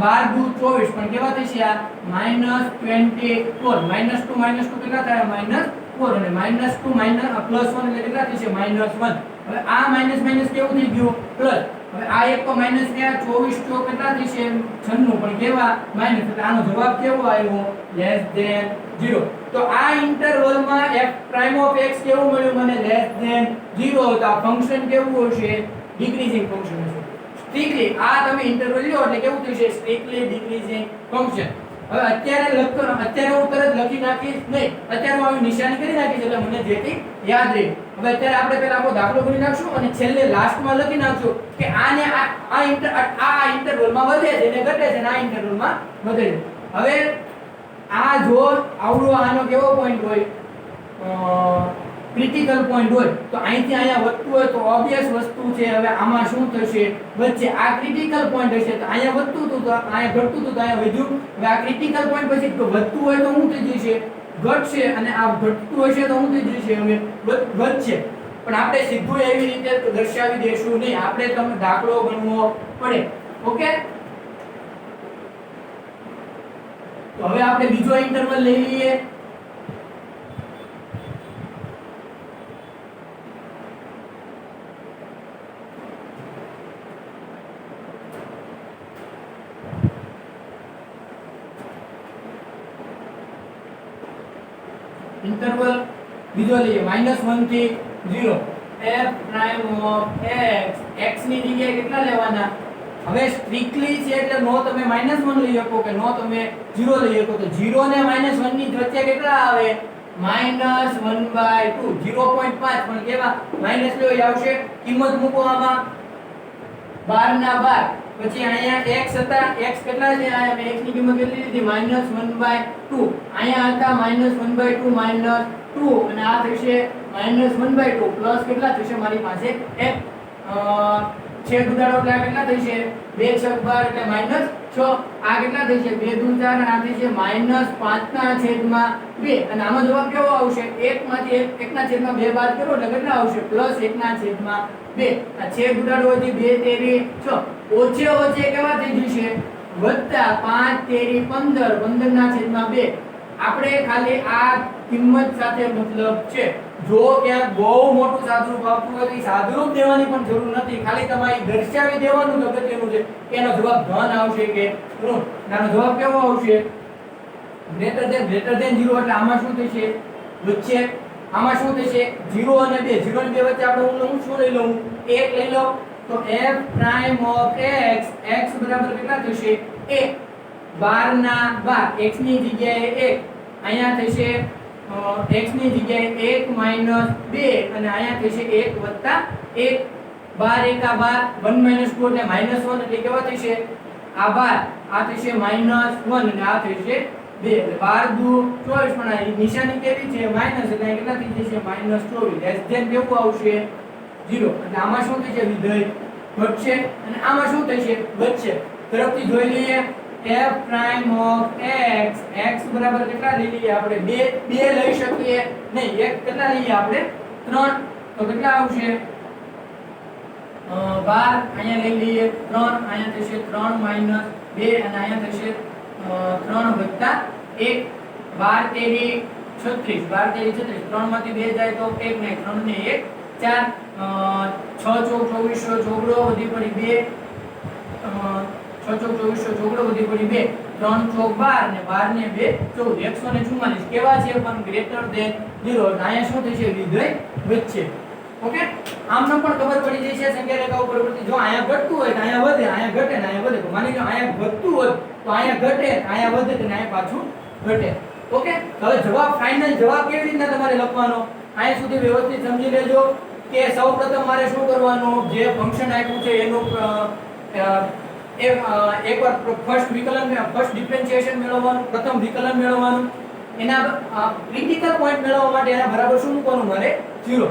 [SPEAKER 1] 12 દુ 24 પણ કેવા થશે? આ -24. -2 કેટલા થાય? -4. અને -2 +1 એટલે કેટલા થશે? -1. હવે આ માઈનસ કેવું થઈ ગયું? પ્લસ. હવે આ એક તો માઈનસ ગયા, 24 ચોક કેટલા થશે? 96. પણ કેવા? માઈનસ. એટલે આનો જવાબ કેવો આવ્યો? Less than 0. તો આ ઇન્ટરવલમાં f પ્રાઇમ ઓફ x કેવું મળ્યું મને? Less than 0. તો આ ફંક્શન કેવું હશે? ડિક્રીઝિંગ ફંક્શન હશે. સ્ટ્રિક્ટલી આ તમે ઇન્ટરવલ લ્યો એટલે કેવું થશે? Strictly decreasing function. હવે અત્યારે હું તરત લખી નાખીશ નહીં, અત્યારે હું આવી નિશાની કરી નાખીશ એટલે મને જેથી યાદ રહે. હવે અત્યારે આપણે પહેલા આખો દાખલો કરી નાખશું અને છેલ્લે લાસ્ટમાં લખી નાખશું કે આને આ ઇન્ટરવલમાં વધે છે અને ઘટે છે અને આ ઇન્ટરવલમાં વધે છે. હવે આ જો આવડો આનો કેવો પોઈન્ટ હોય? ક્રિટિકલ પોઈન્ટ હોય તો અહીંથી અહીંયા વધતું હોય તો ઓબવિયસ વસ્તુ છે. હવે આમાં શું થશે? વચ્ચે આ ક્રિટિકલ પોઈન્ટ હશે તો અહીંયા વધતું હતું, તો અહીંયા ઘટતું હતું તો અહીંયા વધ્યું. હવે આ ક્રિટિકલ પોઈન્ટ પછી તો વધતું હોય તો શું થઈ જશે? ઘટશે. અને આ ઘટતું હશે તો શું થઈ જશે? હવે વધશે. પણ આપણે સીધું એવી રીતે દર્શાવી દેશું નહીં, આપણે તમને દાખલો ગણવો પડે. ઓકે, તો હવે આપણે બીજો ઇન્ટરવલ લઈ લઈએ. ઇન્ટરવલ બીજો લઈએ -1 થી 0. f prime of x. x ની જગ્યાએ કેટલા લેવાના? હવે સ્ટ્રિક્ટલી છે એટલે નો તમે -1 લઈ શકો કે નો તમે 0 લઈ શકો. તો 0 ને -1 ની વચ્ચે કેટલા આવે? -1/2 0.5 પણ કેવા માઈનસ લો એ આવશે કિંમત મૂકો આમાં 12 ના 12 પછી અહીંયા x હતા x કેટલા છે આ મેં x ની કિંમત કેટલી લીધી -1/2 અહીંયા હતા -1/2 -2 અને આ થશે -1/2 પ્લસ કેટલા થશે મારી પાસે x છેદ ઉડાડો એટલે આ કેટલા થશે 2 6 12 એટલે -6 આ કેટલા થશે 2 દૂ 4 અને આ થશે -5 ના છેદમાં 2 અને આનો જવાબ કેવો આવશે 1 માંથી 1 ના છેદમાં 2 બાદ કરો એટલે કેટલા આવશે +1 ના છેદમાં 2 આ છેદ ઉડાડો હતી 2 તેરી 6 ઓછે ઓછે કેવા થઈ જશે વત્તા 5 તેરી 15 15 ના છેદમાં 2 આપણે ખાલી આ કિંમત સાથે મતલબ છે જો ક્યાંક બહુ મોટું સાદુરૂપ આપતું હોય તો એ સાદુરૂપ દેવાની પણ જરૂર નથી ખાલી તમારે દર્શાવી દેવાનું જ અગત્યનું છે કે એનો જવાબ ધન આવશે કે ઋણ આનો જવાબ કેવો આવશે ગ્રેટર ધેન 0 એટલે આમાં શું થશે વચ્ચે આમાં શું થશે 0 અને 2 0 અને 2 વચ્ચે આપણે હું શું લઈ લઉં 1 લઈ લો તો f prime of x બરાબર કેટલા થશે 1 12 ના 12 x ની જગ્યાએ 1 અહીંયા થશે x ની જગ્યાએ 1 - 2 અને અહીંયા થશે 1 + 1 12 1 12 1 - 2 એટલે -1 એટલે કેવા થશે આ 12 આ થશે -1 અને આ થશે 2 એટલે 12 દુ 24 પણ આ નિશાની કેવી છે માઈનસ એટલે કેટલા થઈ જશે -24 લેસ ધેન કેવું આવશે 0 એટલે આમાં શું થશે વિધેય ઘટશે અને આમાં શું થશે વધશે તરફથી જોઈ લઈએ f prime of x બરાબર કેટલા લઈ લઈએ આપણે 2 લઈ શકીએ નહીં એક કેટલા લઈએ આપણે 3 તો કેટલા આવશે 12 અહીંયા લઈ લઈએ 3 અહીંયા થશે 3 - 2 અને અહીંયા થશે 3 + 1 12 તેરી 36 12 તેરી 36 3 માંથી 2 જાય તો 1 ને 3 ને 1 4 6 ચોક 24 ચોગડો વધી પડી 2 6 ચોક 24 ચોગડો વધી પડી 2 3 ચોક 12 ને 12 ને 2 14 144 કેવા છે પણ ગ્રેટર ધેન 0 અહીંયા શું થશે વિધેય વચ્ચે ઓકે આમનો પણ ખબર પડી જશે સંખ્યા રેખા ઉપર પરથી જો અહીંયા ઘટતું હોય તો અહીંયા વધે અહીંયા ઘટે ને અહીંયા વધે તો માની લો અહીંયા વધતું હોય તો અહીંયા ઘટે અહીંયા વધે તો અહીંયા પાછું ઘટે ઓકે હવે જવાબ ફાઇનલ જવાબ કેવી રીતના તમારે લખવાનો અહીંયા સુધી વ્યવસ્થિત સમજી લેજો કે સૌપ્રથમ મારે શું કરવાનું જે ફંક્શન આપ્યું છે એનું એકવાર ફર્સ્ટ ડિફરન્શિએશન મેળવવાનું પ્રથમ વિકલન મેળવવાનું એના ક્રિટિકલ પોઈન્ટ મેળવવા માટે એના બરાબર શું મૂકવાનું મારે 0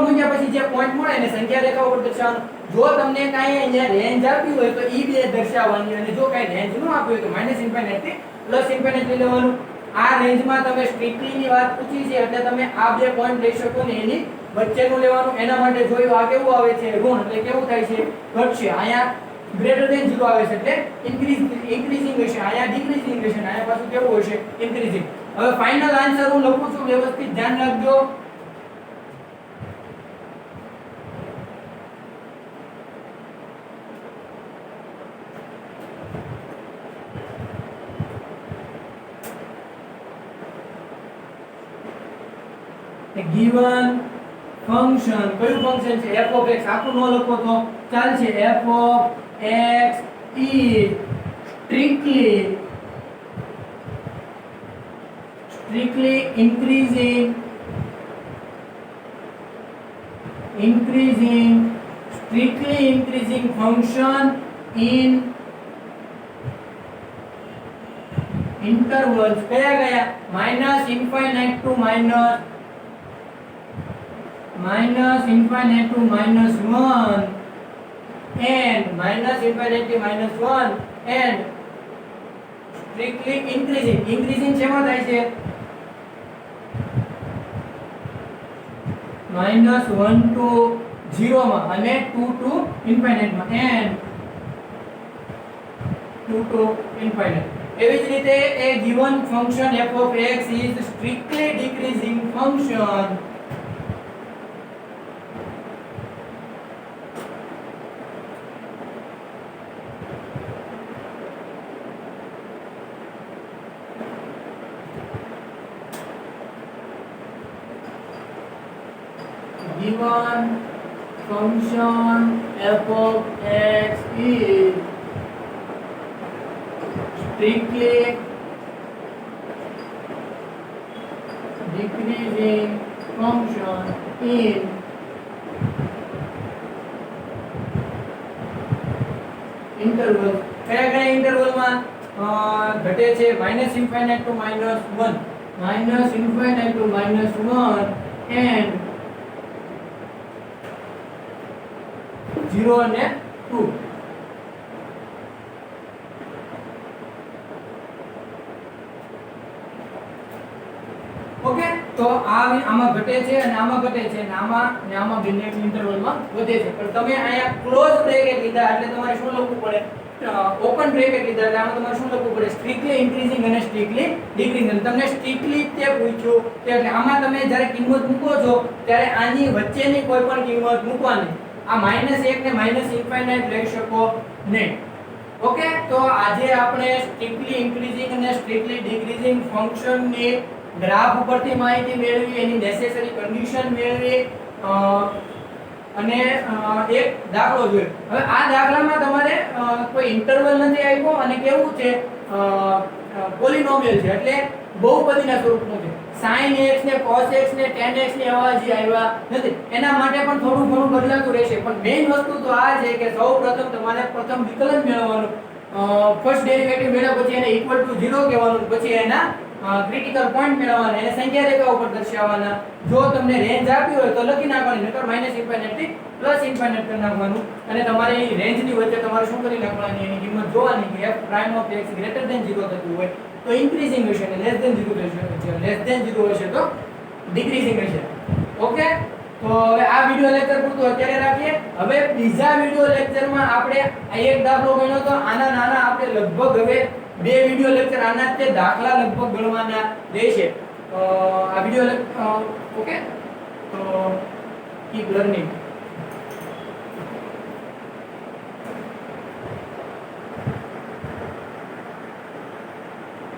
[SPEAKER 1] મૂક્યા પછી જે પોઈન્ટ મળે એને સંખ્યા રેખા ઉપર દર્શાવવાનું જો તમને કાંઈ અહીંયા રેન્જ આપી હોય તો ઈ બે દર્શાવવાની અને જો કાંઈ રેન્જ ન આપી હોય તો -∞ થી +∞ લઈ લેવાનું આ રેન્જમાં તમે સ્ટ્રિક્ટલી ની વાત પૂછી છે એટલે તમે આ બે પોઈન્ટ લઈ શકો ને એની વચ્ચેનું લેવાનું એના માટે જોયું આ કેવું આવે છે ઋણ એટલે કેવું થાય છે ઘટશે અહીંયા ગ્રેટર ધેન 0 આવે છે એટલે ઇન્ક્રીઝિંગ હશે અહીંયા ડિક્રીઝિંગ હશે અહીંયા પાછું કેવું હશે ઇન્ક્રીઝિંગ હવે ફાઇનલ આન્સર હું લખું છું વ્યવસ્થિત ધ્યાન રાખજો given function કયું ફંક્શન છે f of x આખું નો લખો તો ચાલશે f of x is strictly increasing strictly increasing function in intervals કયા ગયા -∞ to -∞ to -1 and -∞ to -1 and strictly increasing શેમાં થાય છે -1 to 0 માં અને 2 to ∞ માં and 2 to ∞ એવી જ રીતે a given function f of x is strictly decreasing function given function f of x is strictly decreasing function in interval. કયા કયા ઇન્ટરવલમાં ઘટે છે? -∞ to -1, -∞ to -1 and 0 અને 2. ઓકે, તો આમાં ઘટે છે અને આમાં ઘટે છે અને આમાં બંને ઇન્ટરવલમાં વધે છે. પણ તમે અહીંયા ક્લોઝ બ્રેકેટ લીધા એટલે તમારે શું લખવું પડે? ઓપન બ્રેકેટ લીધા એટલે આમાં તમારે શું લખવું પડે? સ્ટ્રિક્ટલી ઇન્ક્રીઝિંગ અને સ્ટ્રિક્ટલી ડિક્રીઝિંગ. તમને સ્ટ્રિક્ટલી તે પૂછ્યું કે એટલે આમાં તમે જ્યારે કિંમત મૂકો છો ત્યારે આની વચ્ચેની કોઈ પણ કિંમત મૂકવાની. આ -1 ને ∞ લઈ શકો નહીં. ઓકે, તો આજે આપણે સ્ટ્રિક્ટલી ઇન્ક્રીઝિંગ અને સ્ટ્રિક્ટલી ડિક્રીઝિંગ ફંક્શનની ગ્રાફ ઉપરથી માહિતી મેળવી, એની નેસેસરી કન્ડિશન મેળવી અને એક દાખલો જોયો. હવે આ દાખલામાં તમારે કોઈ ઇન્ટરવલ નથી આવ્યો અને કેવું છે? પોલિનોમિયલ છે એટલે બહુપદીના સ્વરૂપનું છે. sin x ને cos x ને tan x ને એવા જે આવ્યા નથી. એના માટે પણ થોડું ઘણું બદલાતું રહેશે, પણ મેઇન વસ્તુ તો આ છે કે સૌપ્રથમ તમારે પ્રથમ વિકલન મેળવવાનું. ફર્સ્ટ ડેરિવેટિવ મેળવ્યા પછી એને ઇક્વલ ટુ 0 કહેવાનું, પછી એના ક્રિટિકલ પોઈન્ટ મેળવવાના, એને સંખ્યા રેખા ઉપર દર્શાવવાના. જો તમને રેન્જ આપી હોય તો લખી નાખવાની, નકર -∞ થી +∞ કરી નાખવાનું અને તમારે એ રેન્જની વચ્ચે તમારે શું કરી નાખવાની? એની કિંમત જોવાની કે f prime of x greater than 0 થતું હોય તો ઇન્ક્રીઝિંગ હશે અને લેસ ધેન 0 હશે, લેસ ધેન 0 હશે તો ડિક્રીઝિંગ હશે. ઓકે, તો હવે આ વિડિયો લેક્ચર પૂરતું અત્યારે રાખીએ. હવે બીજા વિડિયો લેક્ચરમાં આપણે એક દાખલો ગણ્યો તો આના નાના આપણે લગભગ હવે 2 વિડિયો લેક્ચર આના તે દાખલા લગભગ ગણવાના રહેશે. આ વિડિયો ઓકે, તો કીપ લર્નિંગ.